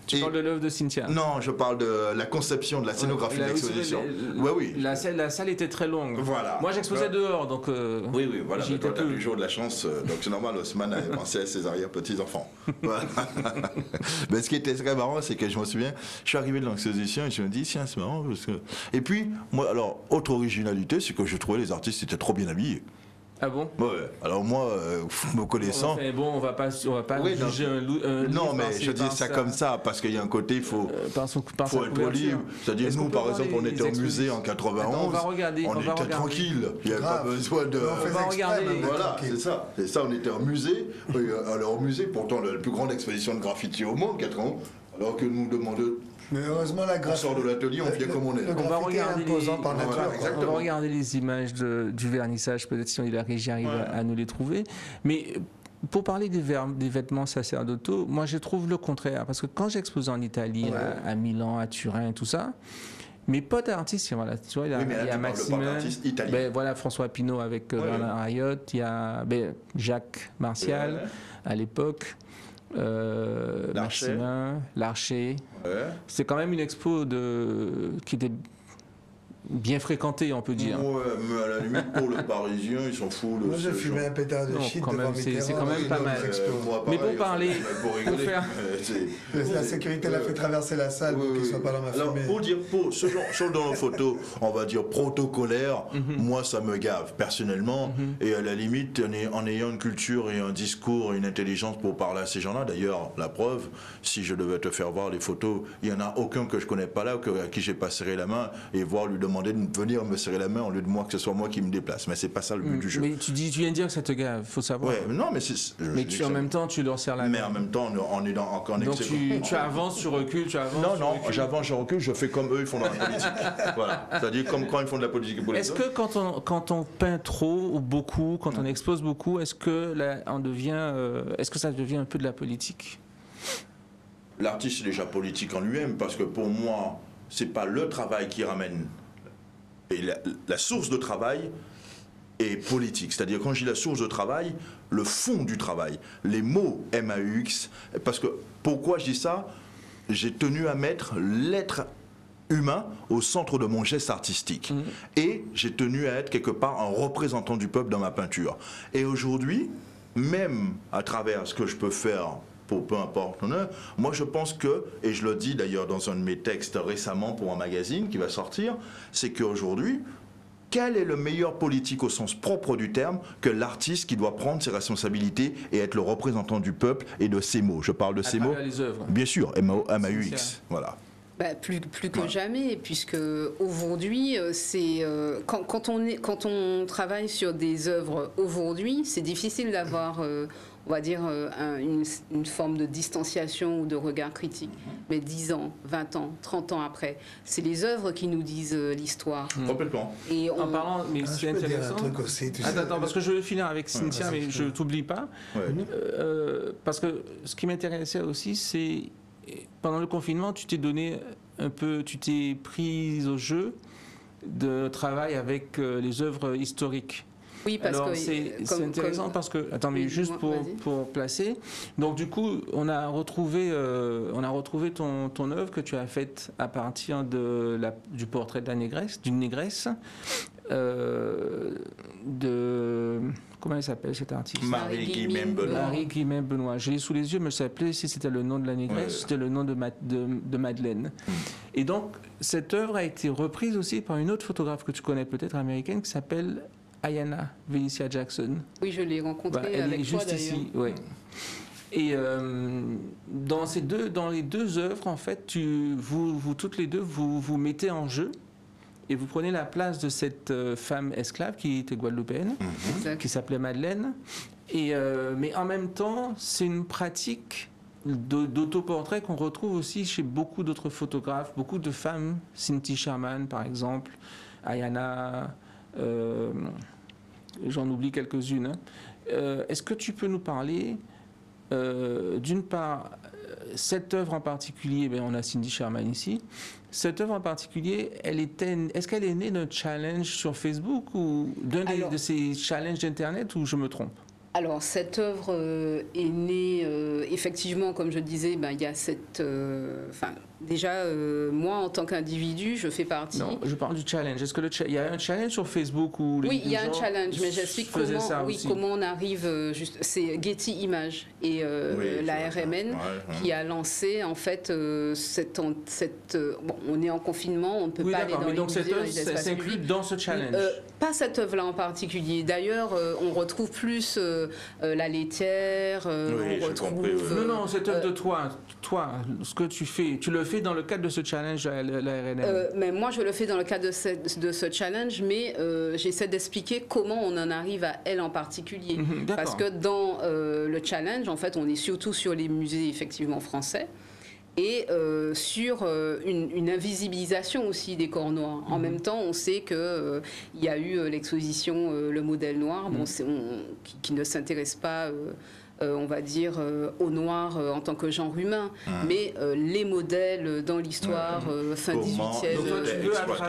Tu parles de l'œuvre de Cynthia? Non, je parle de la conception, de la scénographie de l'exposition. Oui. La salle était très longue. Voilà. Moi, j'exposais dehors, donc. Oui, voilà. J'y Toi, étais tu as peu. le jour de la chance, donc c'est normal, Haussmann avait pensé à ses arrière-petits-enfants. Voilà. Mais ce qui était très marrant, c'est que je me souviens, je suis arrivé dans l'exposition et je me dis, tiens, c'est marrant. Parce que... Et puis, moi, alors, autre originalité, c'est que je trouvais les artistes étaient trop bien habillés. Ah bon? Ouais. Alors moi, me connaissant... on va pas Oui, juger un livre. Non, mais je dis ça comme ça, parce qu'il y a un côté, il faut être poli. C'est-à-dire, nous, par exemple, on était au musée en 91, on était tranquille. Il n'y avait pas besoin de... On va regarder. Voilà, c'est ça. C'est ça, on était au musée. Alors au musée, pourtant, la plus grande exposition de graffiti au monde, 91, alors que nous demandons... Mais heureusement, on sort de l'atelier, on vient comme on est. On va regarder par nature. Voilà, on va regarder les images du vernissage, peut-être si la régie arrive à nous les trouver. Mais pour parler des vêtements sacerdotaux, moi je trouve le contraire. Parce que quand j'expose en Italie, à Milan, à Turin, tout ça, mes potes artistes, voilà, tu vois, il y a Maximin, voilà, François Pinault avec Bernard Ayotte, il y a Jacques Martial à l'époque. Maximin, Larcher. C'est quand même une expo qui était bien fréquentée, on peut dire. Ouais, mais à la limite, pour le Parisien, ils s'en foutent. Moi, j'ai fumé un pétard de shit devant Mitterrand. C'est quand même pas mal. Mais pour parler, pour faire... La sécurité l'a fait traverser la salle pour qu'il ne soit pas dans ma fumée. Alors, pour dire, ce genre de photos, on va dire protocolaires, moi, ça me gave, personnellement. Et à la limite, en ayant une culture et un discours et une intelligence pour parler à ces gens-là, d'ailleurs, la preuve, si je devais te faire voir les photos, il n'y en a aucun que je ne connais pas là, à qui j'ai pas serré la main, et voir lui demander de venir me serrer la main au lieu de moi que ce soit moi qui me déplace. Mais c'est pas ça le but du jeu. Mais tu viens de dire que ça te gave, faut savoir. Ouais, non, mais en même temps, tu leur serres la main. Mais en même temps, on est encore en donc tu avances, tu recules, tu avances. Non, j'avance, je recule, je fais comme eux, ils font dans la politique. Voilà. C'est-à-dire comme quand ils font de la politique pour les Est-ce que quand on peint trop ou beaucoup, quand on expose beaucoup, est-ce que ça devient un peu de la politique? L'artiste est déjà politique en lui-même, parce que pour moi, c'est pas le travail qui ramène. Et la source de travail est politique. C'est-à-dire, quand je dis la source de travail, le fond du travail, les mots MAUX, parce que, pourquoi je dis ça? J'ai tenu à mettre l'être humain au centre de mon geste artistique. Et j'ai tenu à être quelque part un représentant du peuple dans ma peinture. Et aujourd'hui, même à travers ce que je peux faire pour peu importe, moi je pense que, et je le dis d'ailleurs dans un de mes textes récemment pour un magazine qui va sortir, c'est qu'aujourd'hui, quel est le meilleur politique au sens propre du terme que l'artiste qui doit prendre ses responsabilités et être le représentant du peuple et de ses mots? Je parle de ces mots. Les œuvres. Bien sûr, MAUX, voilà. Plus que jamais, puisque aujourd'hui, quand on travaille sur des œuvres aujourd'hui, c'est difficile d'avoir, on va dire, une forme de distanciation ou de regard critique. Mais 10 ans, 20 ans, 30 ans après, c'est les œuvres qui nous disent l'histoire. Complètement. Et en parlant, mais c'est intéressant. Un truc aussi, Attends, parce que je veux finir avec Cynthia, mais je t'oublie pas. Parce que ce qui m'intéressait aussi, c'est pendant le confinement, tu t'es prise au jeu de travail avec les œuvres historiques. Oui, parce alors, que c'est intéressant parce que mais juste pour placer. Donc du coup, on a retrouvé ton œuvre que tu as faite à partir du portrait de d'une négresse. Comment elle s'appelle cette artiste? Marie-Guillemette Benoît. Marie-Guillemette Benoît. Je l'ai sous les yeux, mais je ne sais plus si c'était le nom de la négresse, c'était le nom de Madeleine. Et donc, cette œuvre a été reprise aussi par une autre photographe que tu connais peut-être, américaine, qui s'appelle Ayanna Venicia Jackson. Oui, je l'ai rencontrée elle avec est juste toi, ici, ouais. Et dans les deux œuvres, en fait, vous toutes les deux, vous mettez en jeu. et vous prenez la place de cette femme esclave qui était guadeloupéenne, qui s'appelait Madeleine. Mais en même temps, c'est une pratique d'autoportrait qu'on retrouve aussi chez beaucoup d'autres photographes, beaucoup de femmes, Cindy Sherman par exemple, Ayana, j'en oublie quelques-unes. Est-ce que tu peux nous parler, d'une part, cette œuvre en particulier, on a Cindy Sherman ici, cette œuvre en particulier, est-ce qu'elle est née d'un challenge sur Facebook ou de ces challenges d'Internet, ou je me trompe? Alors, cette œuvre est née, effectivement, comme je disais, il y a cette... déjà, moi, en tant qu'individu, je fais partie... Non, je parle du challenge. Est-ce qu'il y a un challenge sur Facebook où Oui, il y a un challenge, mais j'explique comment on arrive... c'est Getty Images et la RMN qui a lancé, en fait, on est en confinement, on ne peut pas aller dans les donc musées, cette œuvre s'inclut dans ce challenge. Pas cette œuvre-là en particulier. D'ailleurs, on retrouve plus... la laitière, on retrouve... Non, cette œuvre de toi, ce que tu fais, tu le fais dans le cadre de ce challenge à la RNM. Mais moi, je le fais dans le cadre de ce challenge, mais j'essaie d'expliquer comment on en arrive à elle en particulier. Parce que dans le challenge, en fait, on est surtout sur les musées, effectivement, français. Et sur une invisibilisation aussi des corps noirs. En même temps, on sait qu'il y a eu l'exposition Le Modèle Noir, qui ne s'intéresse pas, on va dire, au noir en tant que genre humain, mais les modèles dans l'histoire fin 18e. Donc toi, tu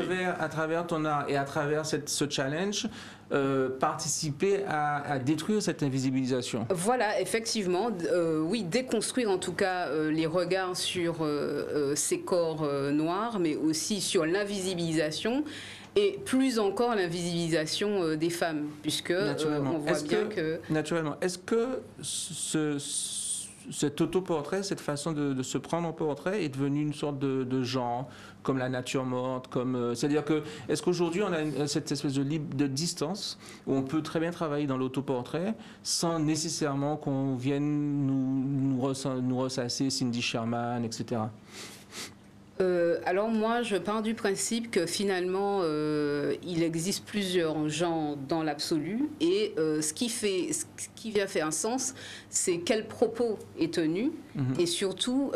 veux, à travers ton art et à travers ce challenge, participer à détruire cette invisibilisation. Voilà, effectivement, oui, déconstruire en tout cas les regards sur ces corps noirs, mais aussi sur l'invisibilisation et plus encore l'invisibilisation des femmes, puisque on voit bien que... Naturellement. Est-ce que cet autoportrait, cette façon de se prendre en portrait est devenue une sorte de genre, comme la nature morte, c'est-à-dire que, est-ce qu'aujourd'hui on a cette espèce de distance où on peut très bien travailler dans l'autoportrait sans nécessairement qu'on vienne nous ressasser Cindy Sherman, etc. Alors moi, je pars du principe que finalement, il existe plusieurs genres dans l'absolu, et ce qui vient faire un sens, c'est quel propos est tenu, et surtout,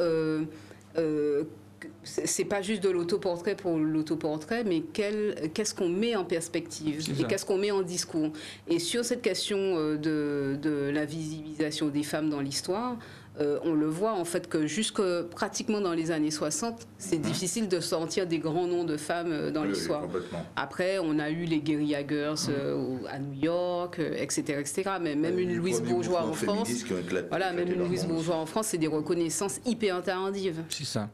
c'est pas juste de l'autoportrait pour l'autoportrait, mais qu'est-ce qu'on met en perspective et qu'est-ce qu'on met en discours. Et sur cette question de la visibilisation des femmes dans l'histoire, on le voit en fait que jusque pratiquement dans les années 60, c'est difficile de sortir des grands noms de femmes dans l'histoire. Après, on a eu les guérilla girls à New York, etc., etc. Mais même une Louise Bourgeois en France, c'est des reconnaissances hyper tardives. C'est ça.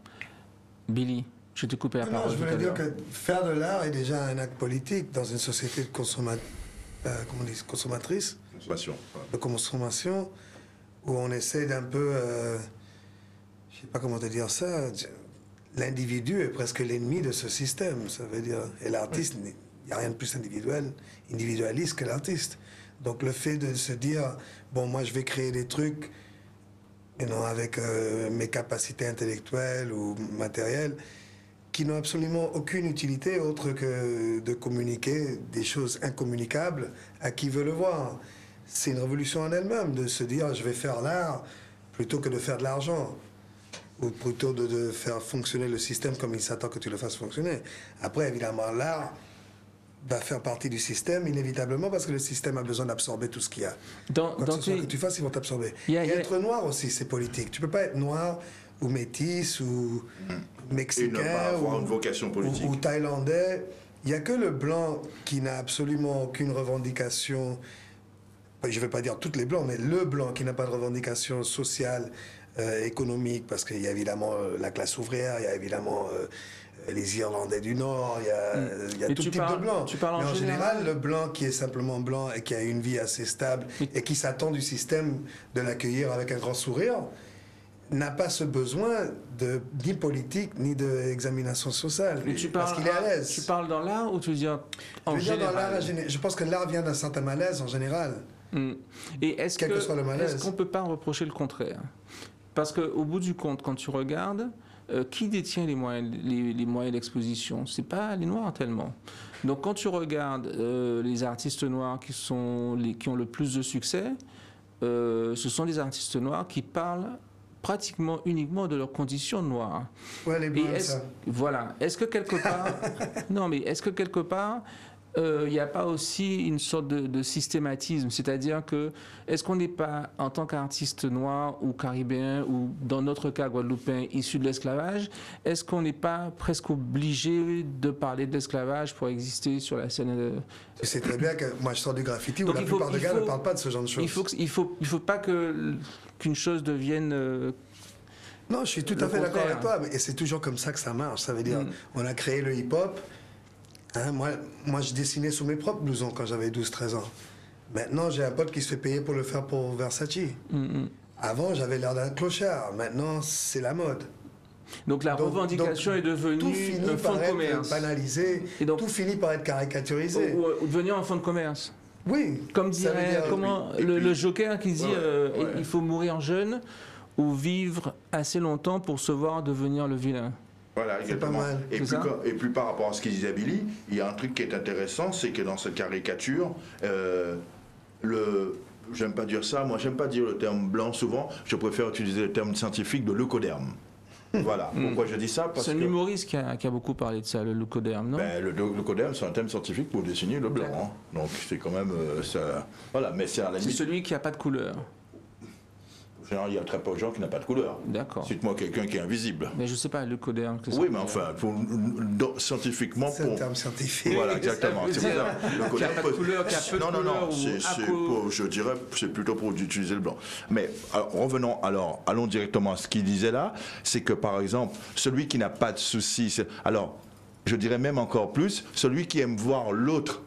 Billy, je t'ai coupé la parole. Je voulais dire que faire de l'art est déjà un acte politique dans une société de consommatrice, de consommation, où on essaie d'un peu, je sais pas comment te dire ça, l'individu est presque l'ennemi de ce système, ça veut dire, et l'artiste, il n'y a rien de plus individualiste que l'artiste. Donc le fait de se dire, bon, moi je vais créer des trucs, avec mes capacités intellectuelles ou matérielles, qui n'ont absolument aucune utilité autre que de communiquer des choses incommunicables à qui veut le voir. C'est une révolution en elle-même de se dire je vais faire l'art plutôt que de faire de l'argent, ou plutôt de faire fonctionner le système comme il s'attend que tu le fasses fonctionner. Après, évidemment, l'art va faire partie du système inévitablement parce que le système a besoin d'absorber tout ce qu'il y a. Quoi que ce soit que tu fasses, ils vont t'absorber. Et être noir aussi, c'est politique. Tu peux pas être noir ou métis ou mexicain et ne pas avoir une vocation politique. Ou thaïlandais. Il n'y a que le blanc qui n'a absolument aucune revendication. Je ne vais pas dire toutes les blancs, mais le blanc qui n'a pas de revendication sociale, économique, parce qu'il y a évidemment la classe ouvrière, il y a évidemment les Irlandais du Nord, il y a tout type de blanc. Mais en général, le blanc qui est simplement blanc et qui a une vie assez stable et qui s'attend du système de l'accueillir avec un grand sourire, n'a pas ce besoin ni politique ni d'examination sociale, parce qu'il est à l'aise. Tu parles dans l'art ou tu veux dire en général? Je pense que l'art vient d'un certain malaise en général. Et est-ce qu'on ne peut pas reprocher le contraire? Parce qu'au bout du compte, quand tu regardes, qui détient les moyens d'exposition? C'est pas les Noirs tellement. Donc quand tu regardes les artistes noirs qui ont le plus de succès, ce sont des artistes noirs qui parlent pratiquement uniquement de leurs conditions noires. Ouais, les blancs, ça. Voilà. Est-ce que quelque part... non, mais est-ce que quelque part... il n'y a pas aussi une sorte de systématisme, c'est-à-dire que est-ce qu'on n'est pas, en tant qu'artiste noir ou caribéen ou dans notre cas guadeloupéen issu de l'esclavage, est-ce qu'on n'est pas presque obligé de parler de l'esclavage pour exister sur la scène Tu sais très bien que moi je sors du graffiti où la plupart des gars ne parlent pas de ce genre de choses. Il faut pas qu'une chose devienne... non, je suis tout à fait d'accord avec toi, et c'est toujours comme ça que ça marche. Ça veut dire, on a créé le hip-hop. Hein, moi, je dessinais sous mes propres blousons quand j'avais 12-13 ans. Maintenant, j'ai un pote qui se fait payer pour le faire pour Versace. Avant, j'avais l'air d'un clochard. Maintenant, c'est la mode. Donc la revendication est devenue un fonds de commerce. Banalisé, et donc, tout finit par être caricaturisé. Ou devenir un fonds de commerce. Oui. Comme dirait le Joker qui dit il faut mourir jeune ou vivre assez longtemps pour se voir devenir le vilain. Voilà, exactement. Pas mal. Et puis par rapport à ce qu'il disait Billy, il y a un truc qui est intéressant, c'est que dans cette caricature, j'aime pas dire ça, moi j'aime pas dire le terme blanc souvent, je préfère utiliser le terme scientifique de leucoderme. Voilà. Pourquoi je dis ça? C'est un humoriste qui a beaucoup parlé de ça, le leucoderme, non? Le leucoderme, c'est un terme scientifique pour désigner le blanc. Hein. Donc c'est quand même ça. Voilà, mais c'est à la limite. C'est celui qui n'a pas de couleur. Il y a très peu de gens qui n'ont pas de couleur. D'accord. Cite-moi quelqu'un qui est invisible. Mais je ne sais pas, le leucoderme. Oui, mais enfin, scientifiquement... C'est un terme scientifique. Voilà, exactement. C'est ça. Qui n'a pas de couleur, qui a peu de couleur. Non, je dirais, c'est plutôt pour utiliser le blanc. Mais allons directement à ce qu'il disait là. C'est que, par exemple, celui qui n'a pas de soucis... Alors, je dirais même encore plus, celui qui aime voir l'autre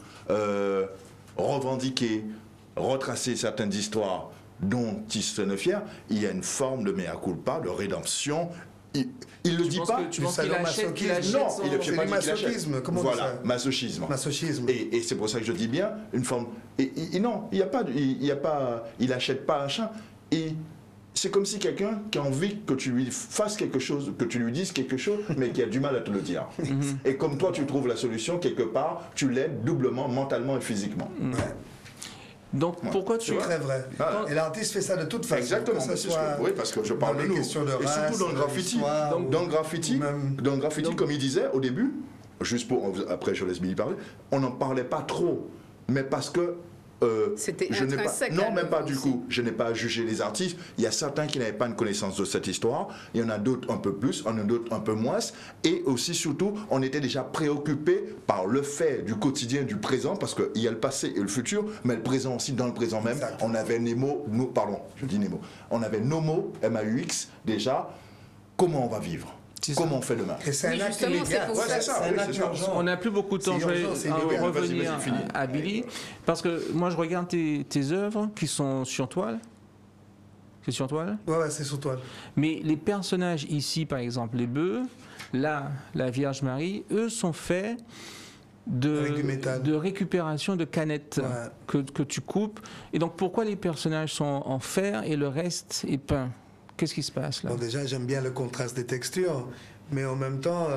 revendiquer, retracer certaines histoires dont il se tenait fier, il y a une forme de mea culpa, de rédemption. Il le dit pas. Tu penses qu'il achète non, il ne fait pas du masochisme. Comment voilà, on dit ça? masochisme. Et c'est pour ça que je dis bien une forme. Non, il achète pas un chat. C'est comme si quelqu'un qui a envie que tu lui fasses quelque chose, que tu lui dises quelque chose, mais qui a du mal à te le dire. Et comme toi, tu trouves la solution quelque part, tu l'aides doublement, mentalement et physiquement. Donc pourquoi tu... C'est très vrai. Et l'artiste fait ça de toute façon. Exactement. Oui, parce que je parle de nous. Et surtout dans le graffiti. Dans le graffiti, comme il disait au début, après je laisse Billy parler, on n'en parlait pas trop. Mais parce que c'était intrinsèque. Non, même pas du coup. Je n'ai pas à juger les artistes. Il y a certains qui n'avaient pas une connaissance de cette histoire. Il y en a d'autres un peu plus, il y en a d'autres un peu moins. Et aussi, surtout, on était déjà préoccupés par le fait du quotidien, du présent, parce qu'il y a le passé et le futur, mais le présent aussi, dans le présent même. Exactement. On avait Nemo, on avait Nomo, MAUX, déjà. Comment on va vivre? Comment on fait demain? Et c'est un acte immédiat. On n'a plus beaucoup de temps. Je vais revenir à Billy. Parce que moi, je regarde tes œuvres qui sont sur toile. C'est sur toile? Ouais, c'est sur toile. Mais les personnages ici, par exemple, les bœufs, là, la Vierge Marie, eux sont faits de récupération de canettes que tu coupes. Et donc, pourquoi les personnages sont en fer et le reste est peint? Qu'est-ce qui se passe là? Bon, déjà, j'aime bien le contraste des textures, mais en même temps,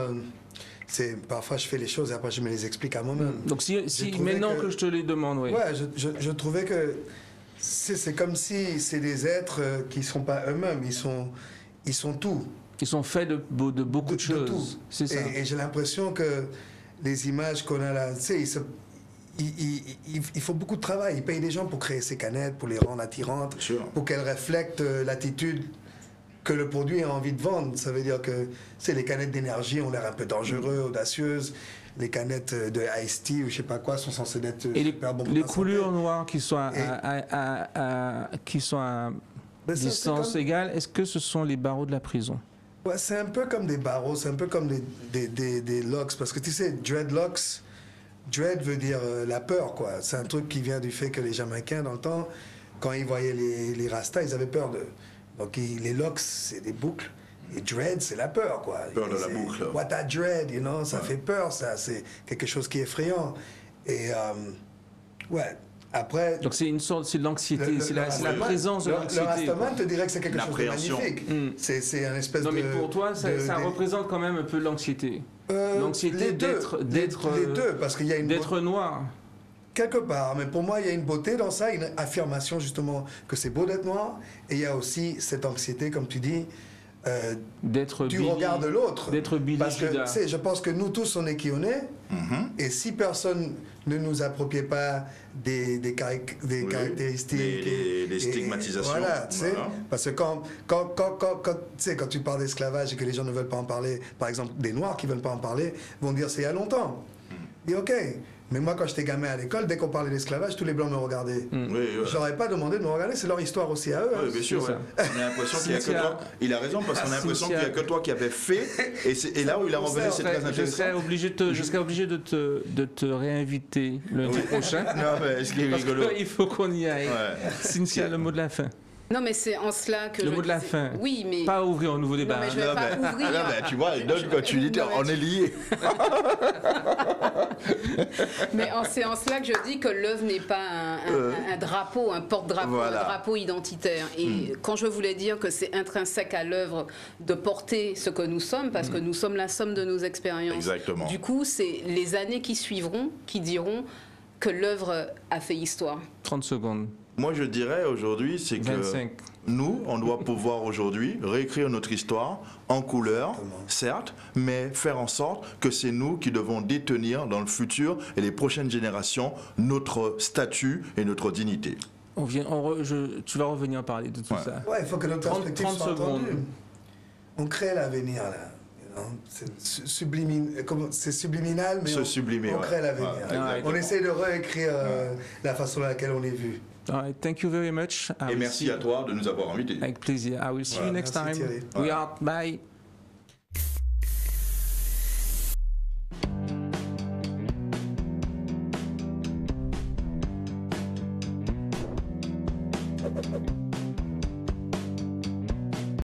parfois je fais les choses et après je me les explique à moi-même. Donc maintenant que je te les demande, oui. Ouais, je trouvais que c'est comme si c'est des êtres qui ne sont pas eux-mêmes, ils sont tout. Ils sont faits de beaucoup de choses. C'est ça. Et j'ai l'impression que les images qu'on a là, tu sais, il faut beaucoup de travail. Ils payent des gens pour créer ces canettes, pour les rendre attirantes, pour qu'elles reflètent l'attitude que le produit a envie de vendre. Ça veut dire que les canettes d'énergie ont l'air un peu dangereuses, audacieuses. Les canettes de Ice Tea ou je sais pas quoi sont censées être super bonnes. Les couleurs noires qui sont à distance égale, est-ce que ce sont les barreaux de la prison? Ouais, c'est un peu comme des barreaux, c'est un peu comme des locks. Parce que tu sais, dreadlocks, dread veut dire la peur, quoi. C'est un truc qui vient du fait que les Jamaïcains, dans le temps, quand ils voyaient les Rastas, ils avaient peur de... Donc les locks, c'est des boucles. Et dread, c'est la peur, quoi. Peur de la boucle. What a dread, you know, ça fait peur, ça. C'est quelque chose qui est effrayant. Et, ouais, Après, Donc c'est une sorte, c'est de l'anxiété, c'est la Rastaman- présence de le l'anxiété. Rastaman te dirait que c'est quelque chose de L'appréhension. magnifique. Mm. C'est un espèce Non, de... mais pour toi, ça représente quand même un peu l'anxiété. L'anxiété les deux, d'être les deux, parce qu'il y a une d'être noir. quelque part, mais pour moi, il y a une beauté dans ça, une affirmation justement que c'est beau d'être noir, et il y a aussi cette anxiété, comme tu dis, D'être du Billy- regard de l'autre. D'être Billy Parce que, Judas. tu sais, je pense que nous tous, on est qui on est, et si personne ne nous approprie pas des caractéristiques... Les stigmatisations. Voilà, tu sais, Voilà. parce que quand tu parles d'esclavage et que les gens ne veulent pas en parler, par exemple, des Noirs qui ne veulent pas en parler, vont dire c'est il y a longtemps. Et ok, mais moi quand j'étais gamin à l'école, dès qu'on parlait d'esclavage, tous les Blancs me regardaient. Oui, oui. Je leur ai pas demandé de me regarder, c'est leur histoire aussi à eux. hein. Oui, bien sûr. C'est Ouais. ça. On a l'impression qu'il n'y a que Cynthia- toi. Il a raison parce qu'on a l'impression qu'il n'y a que toi qui avais fait. Et là où il a revenu, c'est très Je intéressant. serais obligé de te réinviter lundi prochain. Non, mais ce qui est Parce rigolo. qu'il faut qu'on y aille. Ouais. Cynthia, le mot de la fin. Non, mais c'est en cela que Le je mot de la disais- fin. Oui, mais... Pas ouvrir un nouveau débat. mais je vais Non, pas mais- ouvrir. non, mais tu vois, donc quand tu dis, Non, mais on est liés. Mais c'est en cela que je dis que l'œuvre n'est pas un drapeau, un porte-drapeau, Voilà. un drapeau identitaire. Et quand je voulais dire que c'est intrinsèque à l'œuvre de porter ce que nous sommes, parce que nous sommes la somme de nos expériences. Exactement. Du coup, c'est les années qui suivront qui diront que l'œuvre a fait histoire. 30 secondes. Moi, je dirais aujourd'hui, c'est que 25. nous, on doit pouvoir aujourd'hui réécrire notre histoire en couleur, certes, mais faire en sorte que c'est nous qui devons détenir dans le futur et les prochaines générations notre statut et notre dignité. Tu vas revenir parler de tout Ouais. ça. Ouais, il faut que notre 30 perspective soit secondes. entendue. On crée l'avenir, là. C'est subliminal, mais Se sublimer, on ouais. crée l'avenir. Ouais, exactement. On essaie de réécrire la façon dans laquelle on est vu. All right, thank you very much. I Et will merci see- à toi de nous avoir invités. Avec plaisir. I will see you Voilà. next Merci, time. Thierry. We are. Bye.